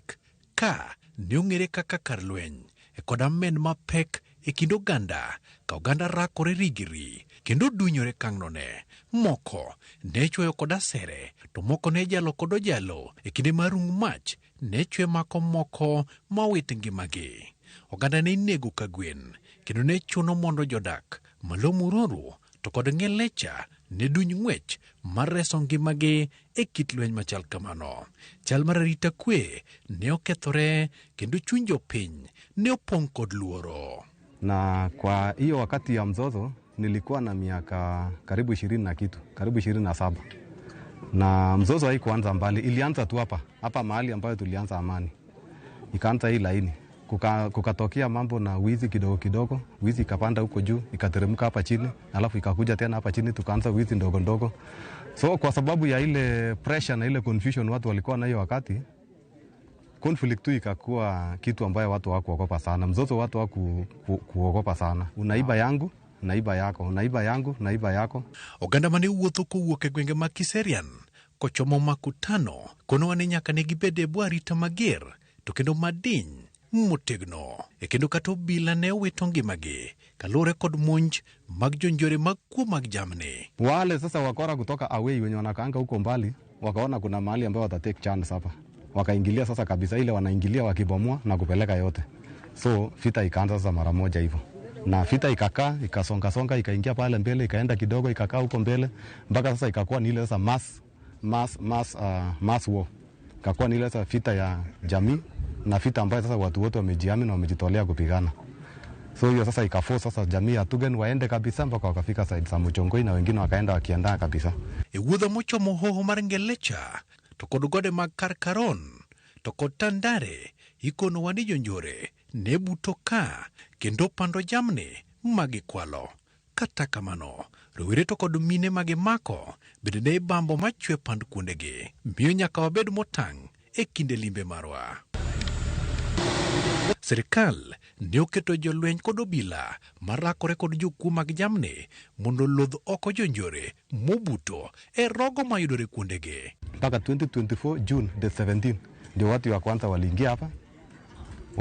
ka ne ong'ere kaka kar lweny e kod amen mapek e kind oganda ka oganda rakore rigiri kendo dunyore kang'none. Moko ne chweyo kod asere to moko ne jalo kod ojalo e kinde mar rung mach ne chwe mako moko mawit ngimagi. Oganda ne inego ka gwen kendo ne chuno mondo jodak Malomo Roru to kod Ngelecha ne duny ng'wech mar reso ngimagi e kit lweny machal kamano. Chal mar arita kwe ne okethore kendo chuny jopiny ne opong' kod luoro. Na kwa hiyo wakati ya mzozo nilikuwa na miaka karibu 20 na kitu, karibu 27. Na mzozo haikuanza mbali, ilianza tu hapa mahali ambayo tulianza amani. Ikaanza hii laini. Kukatokea mambo na wizi kidogo kidogo, wizi ikapanda huko juu, ikateremka hapa chini, alafu ikakuja tena hapa chini, tukaanza wizi ndogo ndogo. So kwa sababu ya ile pressure na ile confusion watu walikuwa na hiyo wakati, conflict tu ikakuwa kitu ambayo watu hawakuogopa sana. Mzozo watu hawakuogopa sana. Unaiba yangu, naiba yako, unaiba yangu, naiba yako. Oganda mane wuotho kowuok e gwenge mag Kiserian kochomo Makutano kono wane nyaka ne gibede bwarita mager to kendo madiny motegno e kendo kata obila ne owito ngimagi kalure kod monj mag jonjore mag kuo mag jamni. Wale sasa wakora kutoka away wenye wanakaanga huko mbali wakaona kuna mahali ambayo watatake chance hapa, wakaingilia sasa kabisa, ile wanaingilia wakibomoa na kupeleka yote. So vita ikaanza sasa mara moja hivyo, na vita ikakaa ikasonga ikaingia pale mbele, ikaenda kidogo ikakaa huko mbele mpaka sasa ikakuwa ni ile sasa mass war, ikakuwa ni ile sasa vita ya jamii na vita ambayo sasa watu wote wamejiamini na wamejitolea kupigana. So hiyo sasa ikaforce sasa jamii ya Tugen waende kabisa mpaka wakafika side za Muchongoi na wengine wakaenda wakiandaa kabisa. E wuodha mochomo hoho mar Ngelecha to kod gode mag Karkaron to kod Tandare ikono wani jonjore ne buto ka kendo pando jamni magikwalo. Kata kamano, rowere to kod mine magimako bende ne bambo machwe pand kuondegi. Miyo nyaka wabed motang' e kinde limbe marwa. Serikal ne oketo jolweny kod obila marakore kod jokuo mag jamni mondo lodh oko jonjore mobuto e rogo mayudore kuondegi. Mpaka 2024 June the 17 ndio watu wa kwanza waliingia hapa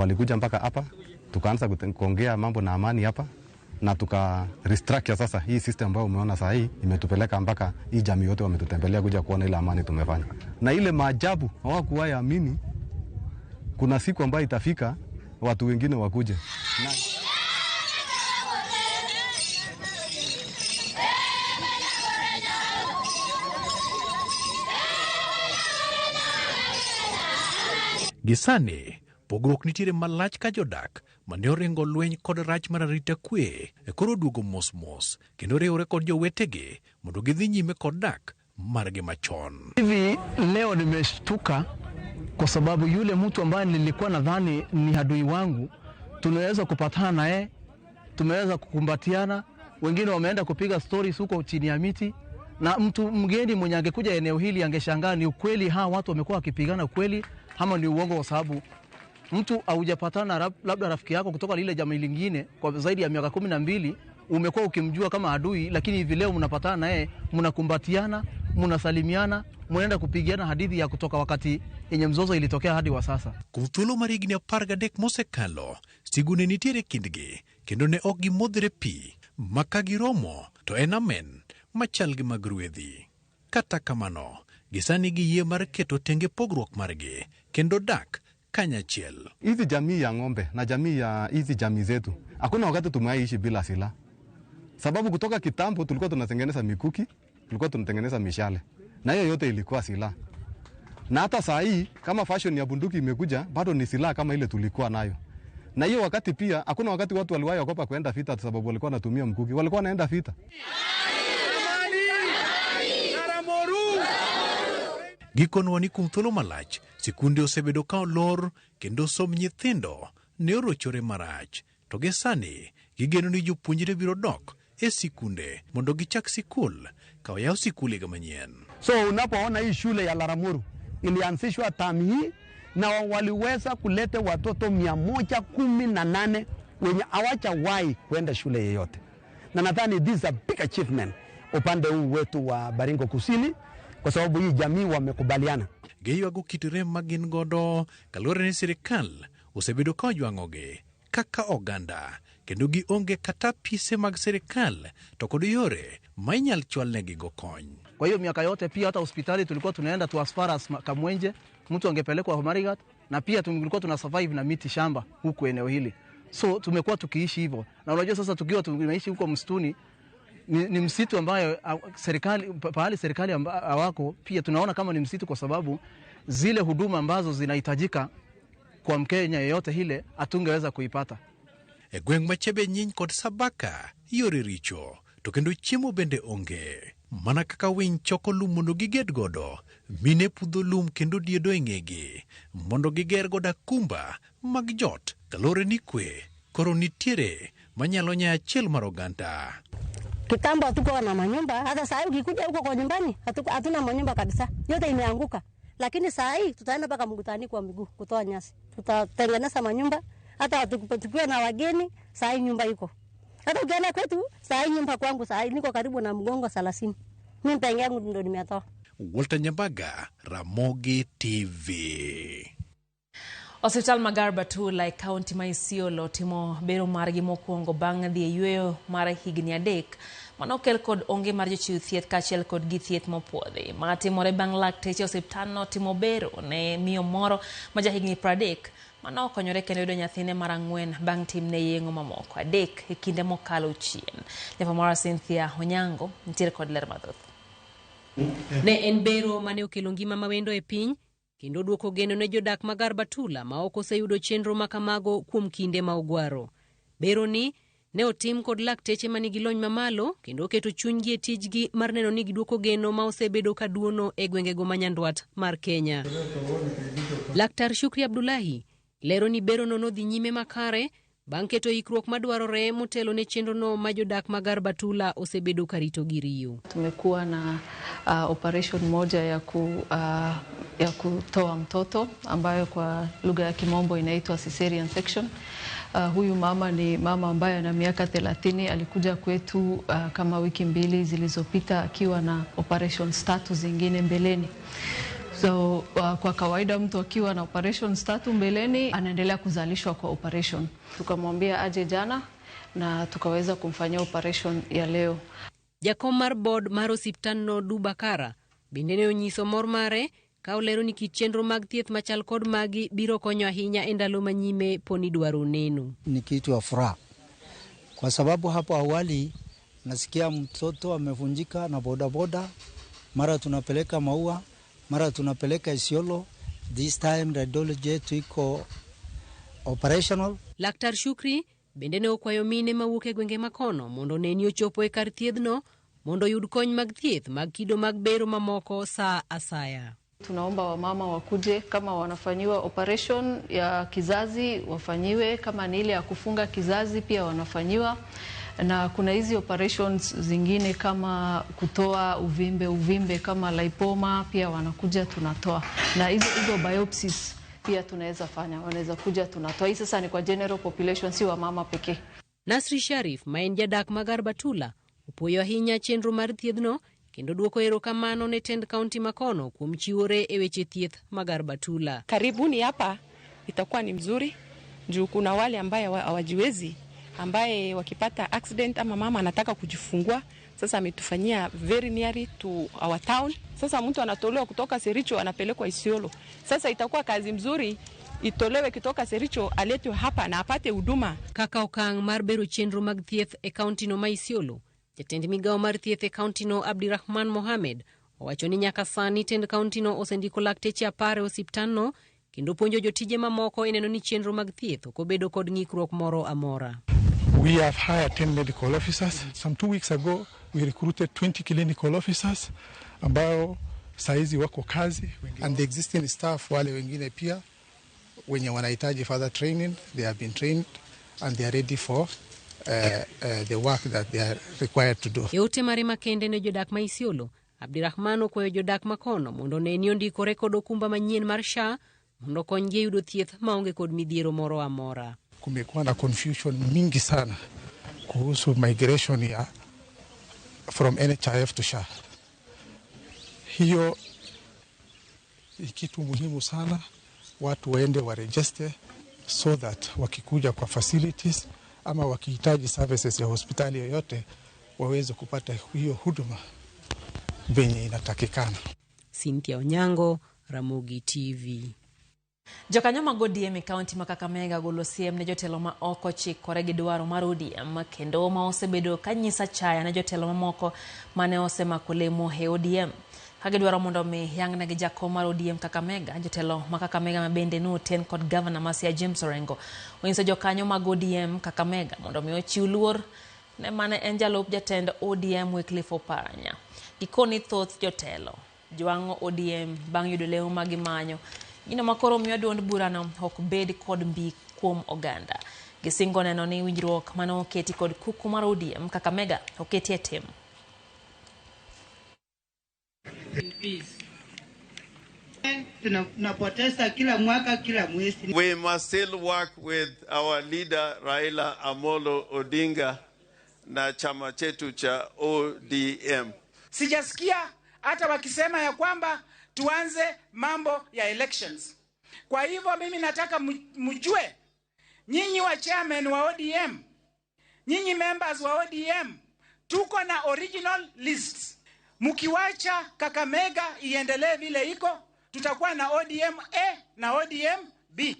walikuja mpaka hapa, tukaanza kuongea mambo na amani hapa na tuka restructure sasa hii system ambayo umeona sasa hii imetupeleka mpaka hii jamii yote wametutembelea kuja kuona ile amani tumefanya. Na ile maajabu hawakuwahi amini kuna siku ambayo itafika watu wengine wakuje. Gisani, pogruok nitiere malach ka jodak mane oringo lweny kod rach mar arita kwe koro duogo mos kendo riwore kod jowetegi mondo gidhi nyime kod dak margi machon. Hivi leo nimeshtuka kwa sababu yule mtu ambaye nilikuwa nadhani ni adui wangu tunaweza kupatana naye, tumeweza kukumbatiana, wengine wameenda kupiga stories huko chini ya miti, na mtu mgeni mwenye angekuja eneo hili angeshangaa ni ukweli hawa watu wamekuwa wakipigana kweli ama ni uongo, kwa sababu mtu haujapatana labda rafiki yako kutoka lile jamii lingine kwa zaidi ya miaka 12 umekuwa ukimjua kama adui, lakini hivi leo mnapatana naye, mnakumbatiana, mnasalimiana, mnaenda kupigiana hadithi ya kutoka wakati yenye mzozo ilitokea hadi wa sasa. Kuthulu marigni 13 mosekalo, sigune nitiere kindgi kendo ne ok gimodhre pi, maka giromo to en amen machal gi mag ruedhi. Kata kamano, gisani giyie mar keto tenge pogruok margi kendo dak kanyachiel. Hizi jamii ya ng'ombe na jamii ya hizi jamii zetu, hakuna wakati tumeishi bila silaha. Sababu kutoka kitambo tulikuwa tunatengeneza mikuki, tulikuwa tunatengeneza mishale, na hiyo yote ilikuwa silaha. Na hata saa hii kama fashion ya bunduki imekuja, bado ni silaha kama ile tulikuwa nayo. Na hiyo wakati pia hakuna wakati watu waliwahi ogopa kwenda vita sababu walikuwa wanatumia mkuki, walikuwa wanaenda vita. Gikonwa ni kuom thuolo malach, sikunde osebedo ka olor kendo som nyithindo ne orochore marach. To gi sani, gigeno ni jopuonjre biro dok e sikunde mondo gichak sikul ka oyaw sikul manyien. So unapoona hii shule ya Ramogi ilianzishwa tamu hii na waliweza kuleta watoto 118 wenye hawajawahi kwenda shule yeyote. Na nadhani this is a big achievement upande huu wetu wa Baringo Kusini, kwa sababu hii jamii wamekubaliana. Geywago kitire magin godo kaluwore ni sirikal osebedo ka ojwang'ogi kaka oganda kendo gionge kata pise mag sirikal to kod yore ma inyal chwalnegi go kony. Kwa hiyo miaka yote pia hata hospitali tulikuwa tunaenda tu as far as Kamwenje, mtu angepelekwa Marigat, na pia tulikuwa tuna survive na miti shamba huku eneo hili. So tumekuwa tukiishi hivyo. Na unajua sasa tukiwa tunaishi huko msituni ni msitu ambayo serikali pahali serikali hawako, pia tunaona kama ni msitu kwa sababu zile huduma ambazo zinahitajika kwa Mkenya yeyote ile hatungeweza kuipata. Gweng machebe nyiny kod Sabaka yore richo to kendo chiemo bende onge. Mana kaka winy choko lum mondo giged godo, mine pudho lum kendo diedo e ng'egi mondo giger goda kumba mag jot kalore ni kwe koro nitiere manyalo nya achiel mar oganda. Kitambo hatukuwa na manyumba, hata saa hii ukikuja huko kwa nyumbani hatuna manyumba kabisa, yote imeanguka. Lakini saa hii tutaenda mpaka mkutani kwa miguu kutoa nyasi, tutatengeneza manyumba. Hata tukiwa na wageni saa hii nyumba iko. Hata ukienda kwetu saa hii nyumba kwangu saa hii niko karibu na mgongo 30. Mimi penge yangu ndo nimetoa. Walter Nyambaga, Ramogi TV. Hospital Magarbatula e kaunti ma Isiolo timo bero margi mokwongo bang' dhi e yweyo mar higni 3 manokel kod onge mar jochiw thieth kaachiel kod gi thieth mopuodhi. Ma timore bang' lakteche osiptandno timo bero ne miyo moro ma jahigni 30 manokonyore kendo yudo nyathine mar 4 bang' timne yeng'o mamoko 3 e kinde mokalo chien. Lepa mara Cynthia Onyango nitiere kod ler mathoth. Ne en bero mane okelo ngima mawendo e piny kendo duoko geno ne jodak Magarbatula ma ok oseyudo chenro makamago kuom kinde ma ogwaro. Bero ni ne otim kod lakteche manigi lony mamalo kendo oketo chunygi e tijgi mar neno ni giduoko geno ma osebedo ka duono e gwengego manyandwat mar Kenya. Laktar Shukri Abdullahi lero ni bero no nodhi nyime makare bang' keto ikruok madwarore motelo ne chenro no ma jodak Magarbatula osebedo karito giriyo. Tumekuwa na operation moja ya kutoa mtoto ambayo kwa lugha ya Kimombo inaitwa cesarean section. Huyu mama ni mama ambaye ana miaka 30, alikuja kwetu kama wiki 2 zilizopita akiwa na operation status zingine mbeleni. So kwa kawaida mtu akiwa na operations 3 mbeleni anaendelea kuzalishwa kwa operation. Tukamwambia aje jana na tukaweza kumfanyia operation ya leo. Jakom mar board mar osiptandno Dubakara bende ne onyiso mor mare ka olero ni kit chenro mag thieth machal kod magi biro konyo ahinya e ndalo manyime poni dwaro neno. Ni kitu ya furaha kwa sababu hapo awali nasikia mtoto amevunjika na bodaboda, mara tunapeleka Maua, mara tunapeleka Isiolo. This time radiology yetu iko operational. Laktar Shukri bende ne okwayo mine mawuok e gwenge makono mondo neni ochopo e kar thiedhno mondo yud kony mag thieth mag kido mag bero mamoko saa asaya. Tunaomba wamama wakuje, kama wanafanyiwa operation ya kizazi wafanyiwe, kama ni ile ya kufunga kizazi pia wanafanyiwa, na kuna hizi operations zingine kama kutoa uvimbe kama lipoma pia wanakuja tunatoa, na hizo biopsies pia tunaweza fanya, wanaweza kuja tunatoa. Hii sasa ni kwa general population, si wamama pekee. Nasri Sharif ma en jadak magar Batula upuoyo ahinya chenro mar thiedhno kendo duoko erokamano ne tend kaunti makono kuom chiwore e weche thieth magar Batula. Karibuni hapa itakuwa ni mzuri juu kuna wale ambaye hawajiwezi, ambaye wakipata accident ama mama anataka kujifungua, sasa ametufanyia very near to our town. Sasa mtu anatolewa kutoka Sericho anapelekwa Isiolo. Sasa itakuwa kazi mzuri itolewe kutoka Sericho aletwe hapa na apate huduma. Kaka okang mar bero chenro mag thieth e kaunti no ma Isiolo, jatend migawo mar thieth e kaunti no Abdirahman Mohamed owacho ni nyaka sani tend kaunti no osendiko lakteche 10 osiptandno kendo puonjo jotije mamoko e neno ni chenro mag thieth ok obedo kod ng'ikruok moro amora. We have hired 10 medical officers. Some 2 weeks ago we recruited 20 clinical officers ambao saizi wako kazi, and the existing staff wale wengine pia wenye wanahitaji further training, they have been trained and they are ready for the work that they are required to do. Yote mare makende ne jodak ma Isiolo, Abdirahman okwayo jodak makono mondo ne ni ondikore kod okumba manyien mar SHA mondo konygi yudo thieth maonge kod midhiero moro amora. Kumekuwa na confusion mingi sana kuhusu migration ya from NHIF to SHA. Hiyo ni kitu muhimu sana, watu waende wa register so that wakikuja kwa facilities ama wakihitaji services ya hospitali yoyote waweze kupata hiyo huduma venye inatakikana. Cynthia Onyango, Ramogi TV. Jokanyo mag ODM e kaunti ma Kakamega golo siem ne jotelo ma oko chikore gi dwaro mar ODM kendo ma osebedo kanyisa chaya ne jotelo mamoko mane osemako lemo e ODM. Hagidwaro mondo mi yang'ne gi jakom mar ODM Kakamega, jotelo ma Kakamega ma bende noten kod Governor Masia James Orengo onyiso jokanyo mag ODM Kakamega mondo mi ochiw luor ne mane en jalup jatend ODM Wycliffe Oparanya. Gikoni thoth jotelo jwang'o ODM bang' yudo lemo magimanyo gino makoro miyo duond burano ok bed kod mbi kuom oganda. Gisingo neno ni winjruok mane oketi kod kuku mar ODM Kakamega oketi e tim. Tunapoteza kila mwaka kila mwezi. We must still work with our leader Raila Amolo Odinga na chama chetu cha ODM. Sijasikia hata wakisema ya kwamba tuanze mambo ya elections. Kwa hivyo mimi nataka mjue, nyinyi wa chairman wa ODM, nyinyi members wa ODM, tuko na original lists. Mkiwacha Kakamega iendelee vile iko, tutakuwa na ODM A na ODM B.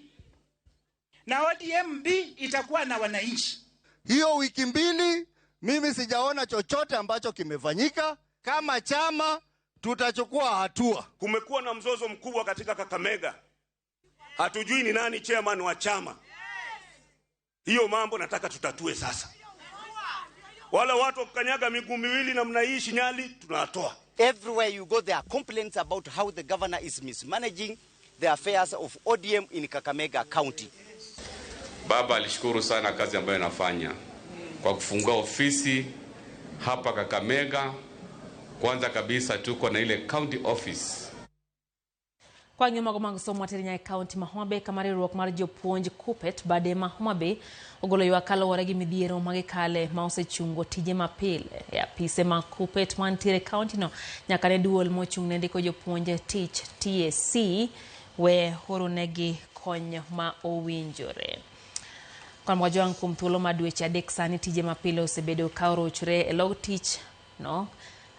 Na ODM B itakuwa na wananchi. Hiyo wiki mbili mimi sijaona chochote ambacho kimefanyika. Kama chama tutachukua hatua. Kumekuwa na mzozo mkubwa katika Kakamega. Hatujui ni nani chairman wa chama. Hiyo mambo nataka tutatue sasa. Wala watu kukanyaga miguu miwili na mnaishi Nyali tunatoa. Everywhere you go there are complaints about how the governor is mismanaging the affairs of ODM in Kakamega County. Baba alishukuru sana kazi ambayo anafanya kwa kufungua ofisi hapa Kakamega. Kwanza kabisa tuko na ile county office. Kwa ng'yo mago mag somo materi nyai kaunti ma Homa Bay kamari ruok mar jopuonj Kupet bade ma Homa Bay ogolo ywak kaluwore gi midhiero magikale ma osechungo tije mapile e apise ma Kupet mantiere kaunti no nyaka ne duol mochung' ne ndiko jopuonje tich TSC we horonegi kony ma owinjore. Kwa mwajwang kuom thuolo ma dweche adek sani tije mapile osebedo ka orochre e log tich no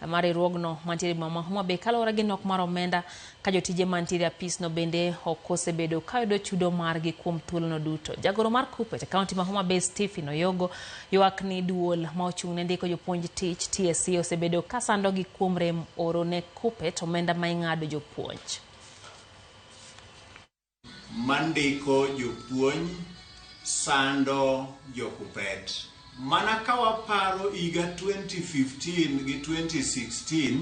mari ruogno mantiere mama Homa Bay kaluwore gi nok mar omenda ka jotije mantiere apis no bende ok osebedo ka yudo chudo margi kuom thuolono duto. Jagoro mar Kupet kaunti ma Homa Bay Stephen Oyogo ywak ni duol ma ochung' ne ndiko jopuonj tich TSC osebedo ka sandogi kuom rem oro ne Kupet omenda ma ing'ado jopuonj. Mandiko jopuonj sando jokupet. Mana kawaparo iga 2015 gi 2016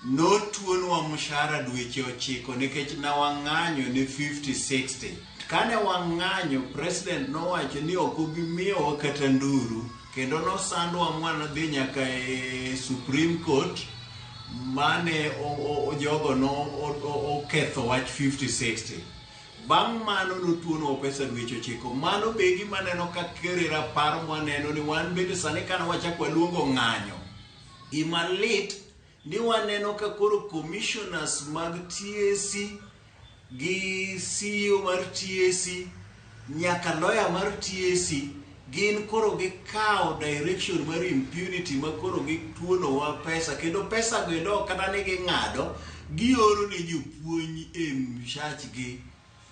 notuonwa mshahara dweche 9 nikech na wang'anyo ni 50-60. Kane wang'anyo, president nowacho ni ok obi miyowa kata nduru kendo nosandwa mwana dhi nyaka e Supreme Court mane jogo no oketho wach 50-60. Bang' mano notuono pesa dweche 9. Mano begi maneno ka kerera paro mwaneno ni wan bende sani kana wachak waluongo ng'anyo. Imalit ni waneno ka koro commissioners mag TSC gi CEO mar TSC nyaka lawyer mar TSC gin koro gikawo direction mar impunity ma koro gituono wa pesa kendo pesa go kata ne ging'ado gioro ne jopuonj e mshachgi.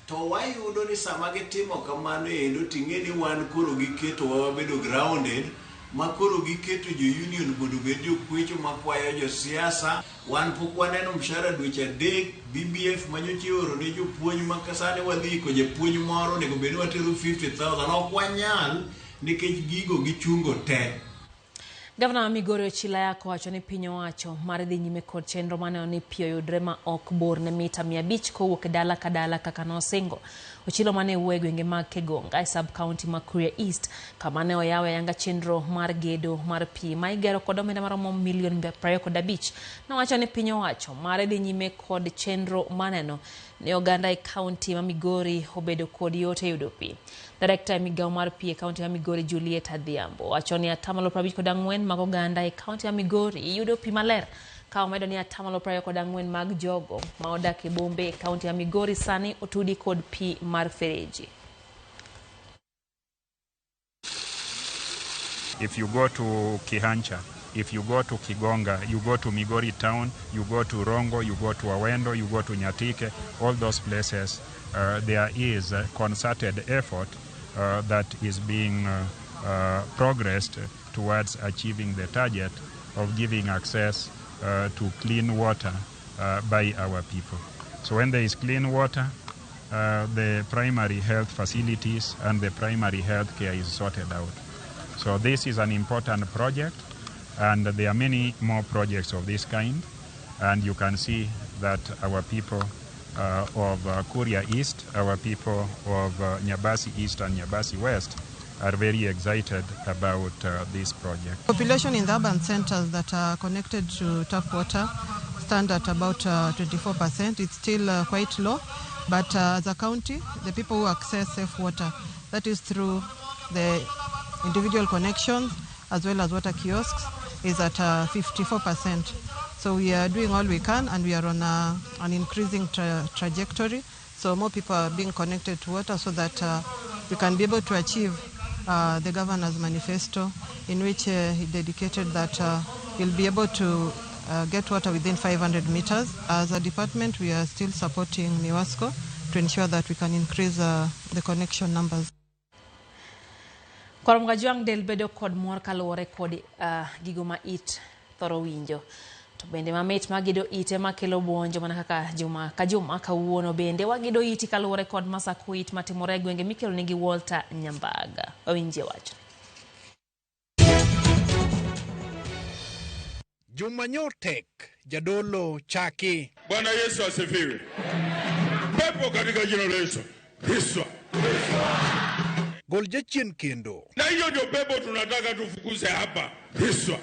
To wayudo ni sama gitimo kamano endo ting'e ni wan koro giketo wabedo grounded ma koro giketo jo-union mondo bed jokwecho makwayo josiasa. Wan pok waneno mshahara dweche 3 BBF manyocha oro ne jopuonj makasane wadhi ko japuonj moro nego bed watero 50,000 ok wanyal nikech gigo gichungo te. Gavana Migori Ochila yako wacho ni piny owacho mar dhi nyime kod chenro mane ni pio yudre ma ok bor ne mita 500 kowuok dala ka dala kaka nosingo. Ochilo mane wuoyo e gwenge mag Kegonga e sub county ma Kuria East kama ne oyawe yanga chenro mar gedo mar pi ma igero kod omenda maromo milion 25 na wacho ni piny owacho mar dhi nyime kod chenro maneno ne oganda e county ma Migori obedo kod yote yudo pi. Director migao mar pi e county ma Migori Juliet Adhiambo wacho ni 54% mag oganda e county ma Migori yudo pi maler ka omedo ni 54% mag jogo ma odak e bombe e county ma Migori sani otudi kod pi mar fereji. If you go to Kihancha, if you go to Kigonga, you go to Migori town, you go to Rongo, you go to Awendo, you go to Nyatike, all those places, there is a concerted effort that is being progressed towards achieving the target of giving access to clean water by our people. So when there is clean water, the primary health facilities and the primary health care is sorted out. So this is an important project, and there are many more projects of this kind, and you can see that our people of Kuria East, our people of Nyabasi East and Nyabasi West are very excited about this project. Population in the urban centers that are connected to tap water stand at about 24%. It's still quite low, but as a county, the people who access safe water, that is through the individual connections as well as water kiosks, is at 54%. So we are doing all we can, and we are on an increasing trajectory. So more people are being connected to water so that we can be able to achieve the governor's manifesto, in which he dedicated that we'll be able to get water within 500 meters. As a department, we are still supporting MIWASCO to ensure that we can increase the connection numbers. Koromgajuang del bedo kod mor kaluwore kod gigo ma it thoro winjo. To bende mamit magido ite makelo buonjo mana kaka juma ka juma kawuono bende wagido iti kaluwore kod masako it matimore gwenge mikelo nigi Walter Nyambaga. Owinje wacho. Juma nyotek jadolo chaki. Bwana Yesu asifiwe. Pepo katika jina la Yesu. Hiswa. Gol jachien kendo. Na hiyo ndio pepo tunataka tufukuze hapa. Hiswa.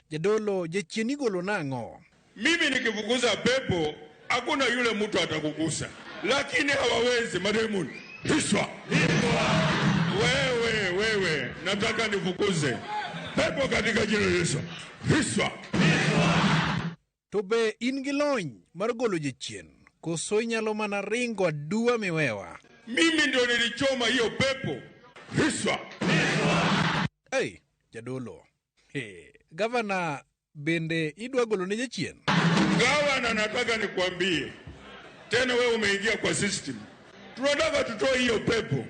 Jadolo jachien igolo nang'o. Mimi nikifukuza pepo hakuna yule mtu atakugusa. Lakini hawawezi, mademuni. Riswa. Wewe, nataka nifukuze pepo katika jina la Yesu. Riswa. Tobe ingilony margolo jechien. Koso inyalo mana ringo adua miwewa. Mimi ndio nilichoma hiyo pepo. Riswa. Hey, jadolo. Gavana bende idwa golo ne jechien. Gavana, nataka nikwambie. Tena wewe umeingia kwa system. Tunataka tutoe hiyo pepo.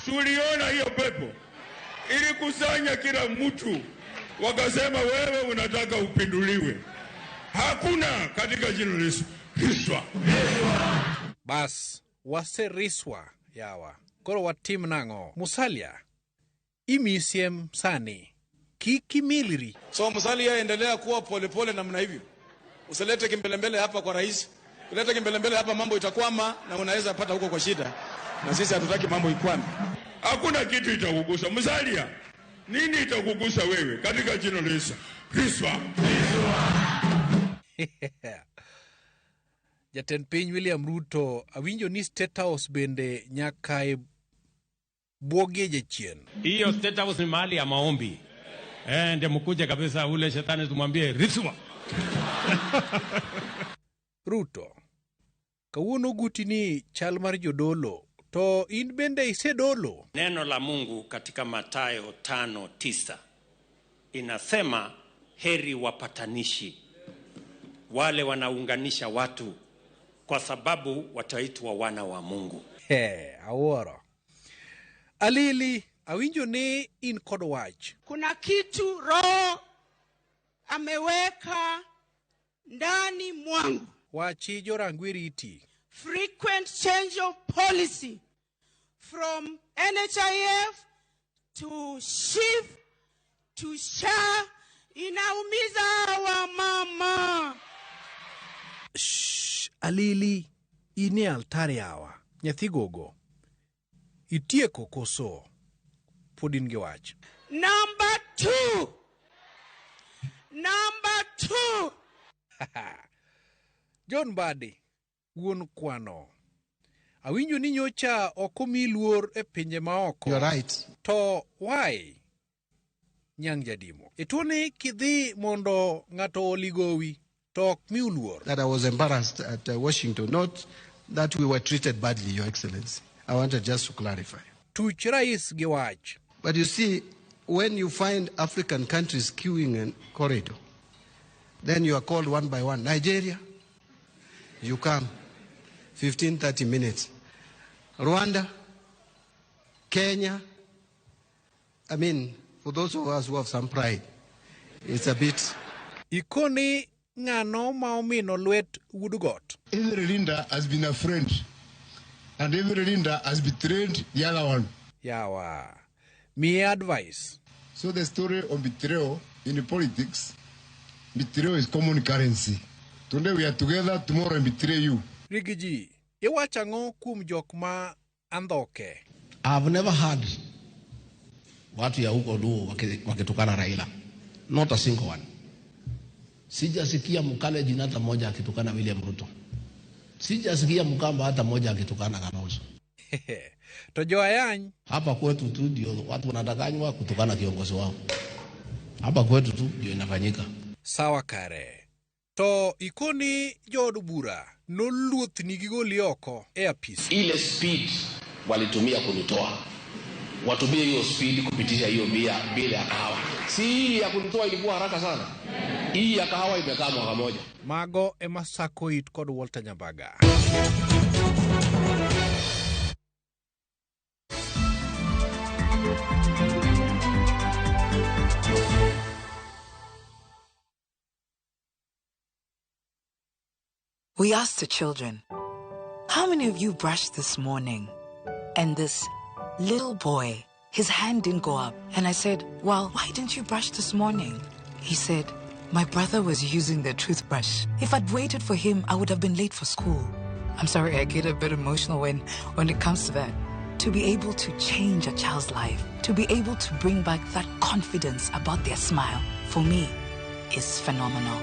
Tuliona hiyo pepo. Ili kusanya kila mtu. Wakasema wewe unataka upinduliwe. Hakuna katika jina la Yesu. Riswa. Bas, wase riswa yawa. Koro watim nango. Musalia. Imisiem sani. Kiki miliri. So Musalia endelea kuwa polepole namna hivyo. Usilete kimbelembele hapa kwa rais. Ulete kimbelembele hapa mambo itakwama na unaweza pata huko kwa shida. Na sisi hatutaki mambo ikwame. Hakuna kitu itakugusa. Musalia, nini itakugusa wewe katika jina la Yesu? Riswa. Jatend piny William Ruto awinjo ni State House bende nyaka bwogie jechien. Hiyo State House ni mahali ya maombi. Ndio mkuje kabisa ule shetani tumwambie riswa. Ruto, kawuono gutini chal mar jodolo, to in bende isedolo. Neno la Mungu katika Mathayo 5:9 inasema heri wapatanishi, wale wanaunganisha watu, kwa sababu wataitwa wana wa Mungu. Aworo. Alili, awinjo ni in kod wach. Kuna kitu Roho ameweka ndani mwangu. Wachi jorangwiriti. Frequent change of policy from NHIF to SHIF to SHA inaumiza wa mama. Alili, ine altare yawa. Nyathi gogo. Itieko koso. Podin ge wach. Number 2. John Badi, wuon kwano. Awinjo ni nyocha okomi luor e pinje maoko. You're right. To why? Nyang jadimo. Etone kidhi mondo ngato oligowi. To mi uluor. That I was embarrassed at Washington. Not that we were treated badly, Your Excellency. I wanted just to clarify. Tuch rais ge wach. But you see, when you find African countries queuing in corridor, then you are called one by one. Nigeria, you come, 15, 30 minutes. Rwanda, Kenya, I mean, for those of us who have some pride, it's a bit... Ikoni ngano maomino luet wudugot. Every leader has been a friend, and every leader has betrayed the other one. Yawa. Me advice. So the story of betrayal in politics, betrayal is common currency. Today we are together, tomorrow I betray you. Rigiji, iwachango kum jokma andoke. I've never heard watu ya huko duo wakitukana Raila. Not a single one. Sijasikia Mkale jina hata moja akitukana William Ruto. Sijasikia Mkamba hata moja akitukana Kalonzo. Tojo ayany. Hapa kwetu tu ndio watu wanadanganywa kutukana kiongozi wao. Hapa kwetu tu ndio inafanyika. Sawa kare. To ikoni jodu bura noluth nigigoli oko e apis. Ile speed walitumia kunitoa. Watumie hiyo speed kupitisha hiyo bila ya kahawa. Si hii ya kunitoa ilikuwa haraka sana. Hii ya kahawa imekaa mwaka moja. Mago emasako it kod Walter Nyambaga. We asked the children, how many of you brushed this morning? And this little boy, his hand didn't go up. And I said, well, why didn't you brush this morning? He said, my brother was using the toothbrush. If I'd waited for him, I would have been late for school. I'm sorry, I get a bit emotional when it comes to that. To be able to change a child's life, to be able to bring back that confidence about their smile, for me, is phenomenal.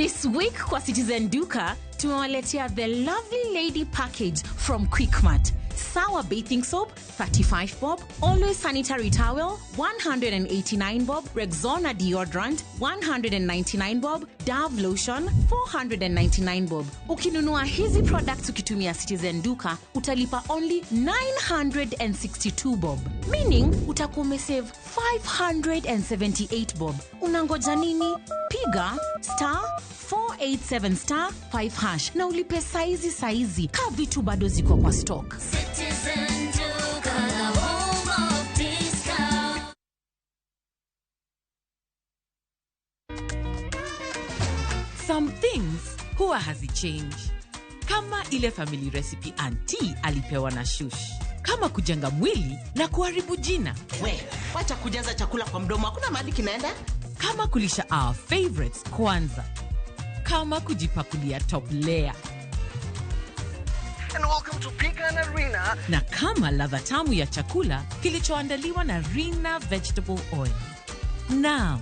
This week kwa Citizen Duka, tumewaletea the lovely lady package from Quickmart. Sour bathing soap, 35 bob. Always sanitary towel, 189 bob. Rexona deodorant, 199 bob. Dove lotion, 499 bob. Ukinunua hizi products ukitumia Citizen Duka, utalipa only 962 bob. Meaning, utakuwa umesave 578 bob. Unangoja nini? Piga *487*5# na ulipe saizi ka vitu bado ziko kwa stock. Citizen Duka, the home of discount. Some things huwa hazichange. Kama ile family recipe auntie alipewa na shush. Kama kujenga mwili na kuharibu jina. Wacha kujaza chakula kwa mdomo, hakuna mahali kinaenda. Kama kulisha our favorites kwanza. Kama kujipakulia top layer. And welcome to Pecan Arena. Na kama ladha tamu ya chakula kilichoandaliwa na Rina Vegetable Oil. Now,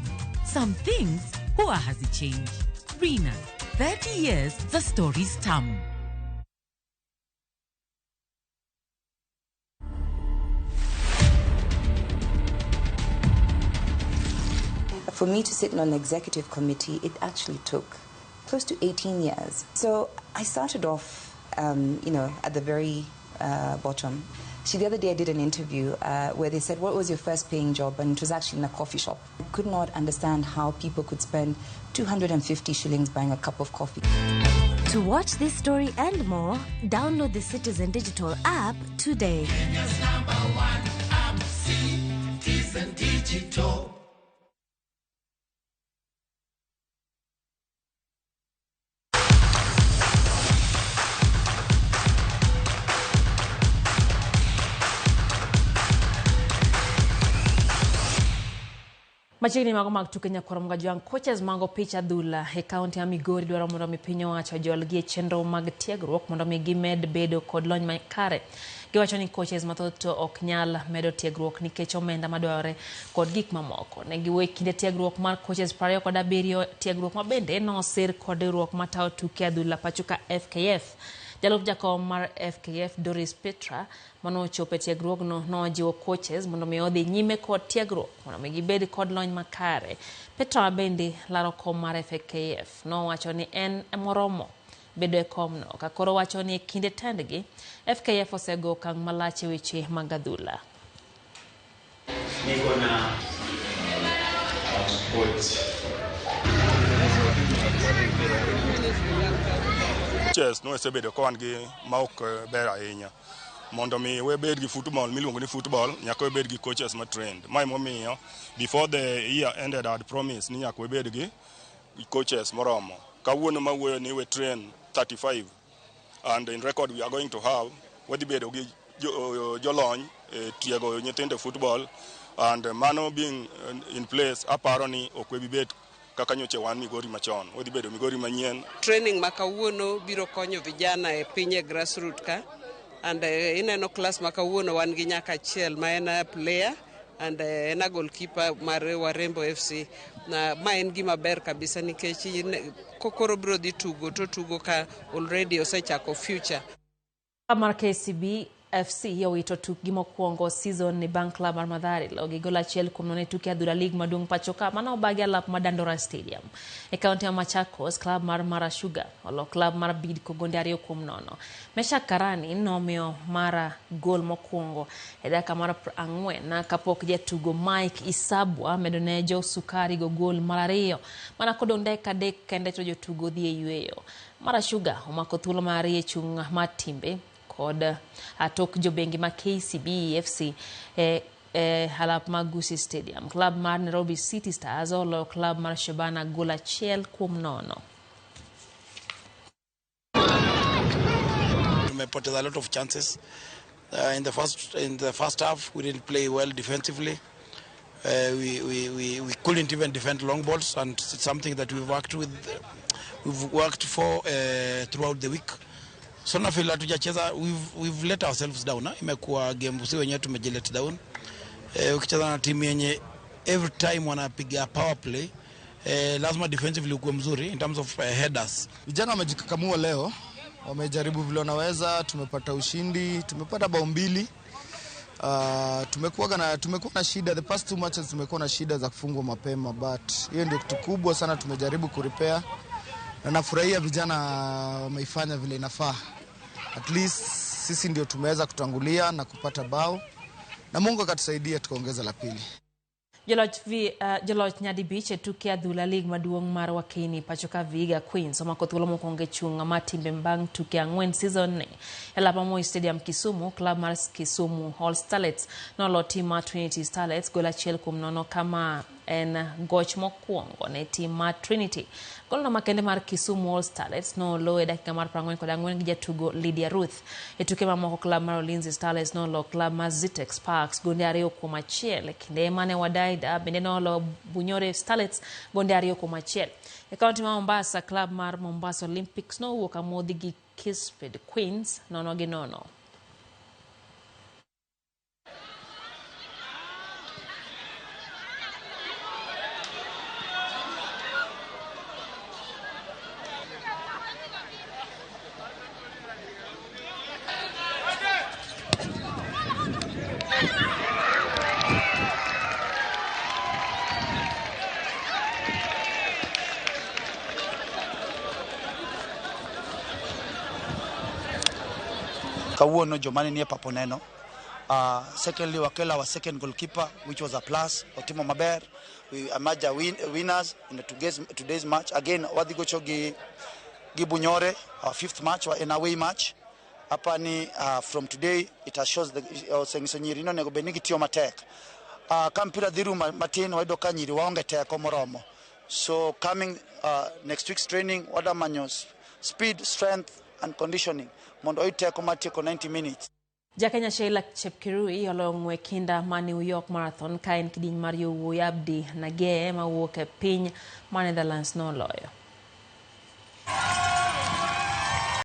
some things huwa hazichange. Rina, 30 years the story's tamu. For me to sit on an executive committee, it actually took close to 18 years. So I started off, at the very bottom. See, the other day I did an interview where they said, what was your first paying job? And it was actually in a coffee shop. I could not understand how people could spend 250 shillings buying a cup of coffee. To watch this story and more, download the Citizen Digital app today. Kenya's #1 app, Citizen Digital. Machiegni mago mag tuke nyakoro mga juang coaches mango picha dhula e kaunti ya Migori dwaro mondo mi piny owacho jolgi e chenro mag tiegruok mondo mi gimed bedo kod lony makare. Giwacho ni coaches mathoth ok nyal medo tiegruok nikech omenda madwarore kod gik mamoko. Ne giwe kinde tiegruok mar coaches 27 tiegruok mabende nosir kod riwruok matayo tuke adhula pachuka FKF. Jalup jakom mar FKF Doris Petra manochopo tiegruogno nojiwo coaches mondo mi odhi nyime kod tiegruok mondo mi gibed kod lony makare. Petra bende laro kom mar FKF nowacho ni en moromo bedo e komno ka koro wacho ni kinde tendgi FKF osego okang' malach e weche mag adhula. Niko na coach Coaches no sebedo kon gi maok ber ahinya. Mondo mi we bed gi football miluongo ni football nyaka we bed gi coaches ma trained. Mai momiyo before the year ended I'd promised ni nyaka we bed gi coaches moromo. Kawuono ma we ni we train 35 and in record we are going to have wadhi bedo gi jolony tiego nyithindo football and mano being in place aparo ni ok we bet kaka nyoche wan Migori machon wadhi bedo Migori manyien. Training makawuono biro konyo vijana e pinye grassroots ka and ineno class makawuono wan gi nyaka achiel ma en player and en a goalkeeper mar Warembo FC na ma en gima ber kabisa nikech kokoro biro dhi tugo to tugo ka already osechako future. Mar KCB FC yowito tukgi mokwongo season ni Bank Club mar Mathare logi gola achiel kuom nono tuke adhula league maduong' pachoka mano obagi alap ma Dandora Stadium. E kaunti ya Machakos club mar Mara Sugar olo club mar Bidco gonde 2-0. Mesha Karani nomiyo Mara gol mokwongo e dakika mar 4 na kapok jatugo Mike Isabwa medone Jo Sukari go gol mar 2 mana kodong' dakika 3 kende to jotugo dhi e yueyo. Mara Sugar omako thuolo mar chung' mar timbe kod atok jobengi ma KCB FC halap Magusi Stadium. Club mar Nairobi City Stars olo club mar Shabana gol 1-0. Tumepoteza a lot of chances. In the first half we didn't play well defensively. We couldn't even defend long balls, and it's something that we've worked for throughout the week. So na feel hatujacheza, we've let ourselves down. Imekuwa game sisi wenyewe tumejilet down. Ukicheza na timu yenye every time wanapiga power play lazima defensively ukuwe mzuri in terms of headers. Vijana wamejikakamua leo, wamejaribu vile wanaweza, tumepata ushindi, tumepata bao 2. Tumekuwa na shida the past 2 matches, tumekuwa na shida za kufungwa mapema, but hiyo ndio kitu kubwa sana tumejaribu kurepair, na nafurahia vijana wameifanya vile inafaa. At least sisi ndio tumeweza kutangulia na kupata bao, na Mungu akatusaidia tukaongeza la pili. Joloch nyadi biche tuke adhula lig maduong' mar Wakini pachoka Vihiga Queens omako thuolo mokwongo chung' mar timbe bang' tuke 4 season ni elapa Moi Stadium Kisumu. Club mar Kisumu All Starlets nolo tim mar Trinity Starlets goal 1-0 kama en goch mokwongo ne tim mar Trinity. Gol no makende mar Kisumu All Starlets no lo e dakika mar 44 gi jatugo Lydia Ruth. E tuke mamoko club mar Ulinzi Starlets no lo club mar Zitex Parks gonde 2-1 kinde mane Wadaida bende no lo Bunyore Starlets gonde 2-1. E kaunti ma Mombasa club mar Mombasa Olympics no wuok amodhi gi Kisford Queens 0-0. Kawuono jomani nie paponeno. Secondly, Wakela was second goalkeeper, which was a plus. Otimo maber. We emerged winners in today's match. Again, wadhigocho gi Bunyore, our 5th match, an away match. Apani from today, it shows the sengisonyirino nego benigi tio matek. Kampira dhiru matin waido kanyiri waonge teko moromo. So coming next week's training, wadamanyo speed, strength and conditioning. Mondo iteko matieko 90 minutes. Jakenya Sheila Chepkirui olong'we kinda ma New York Marathon kaen kidiny mar yowuoyi Abdi Nage ma wuok e piny mar Netherlands noloyo.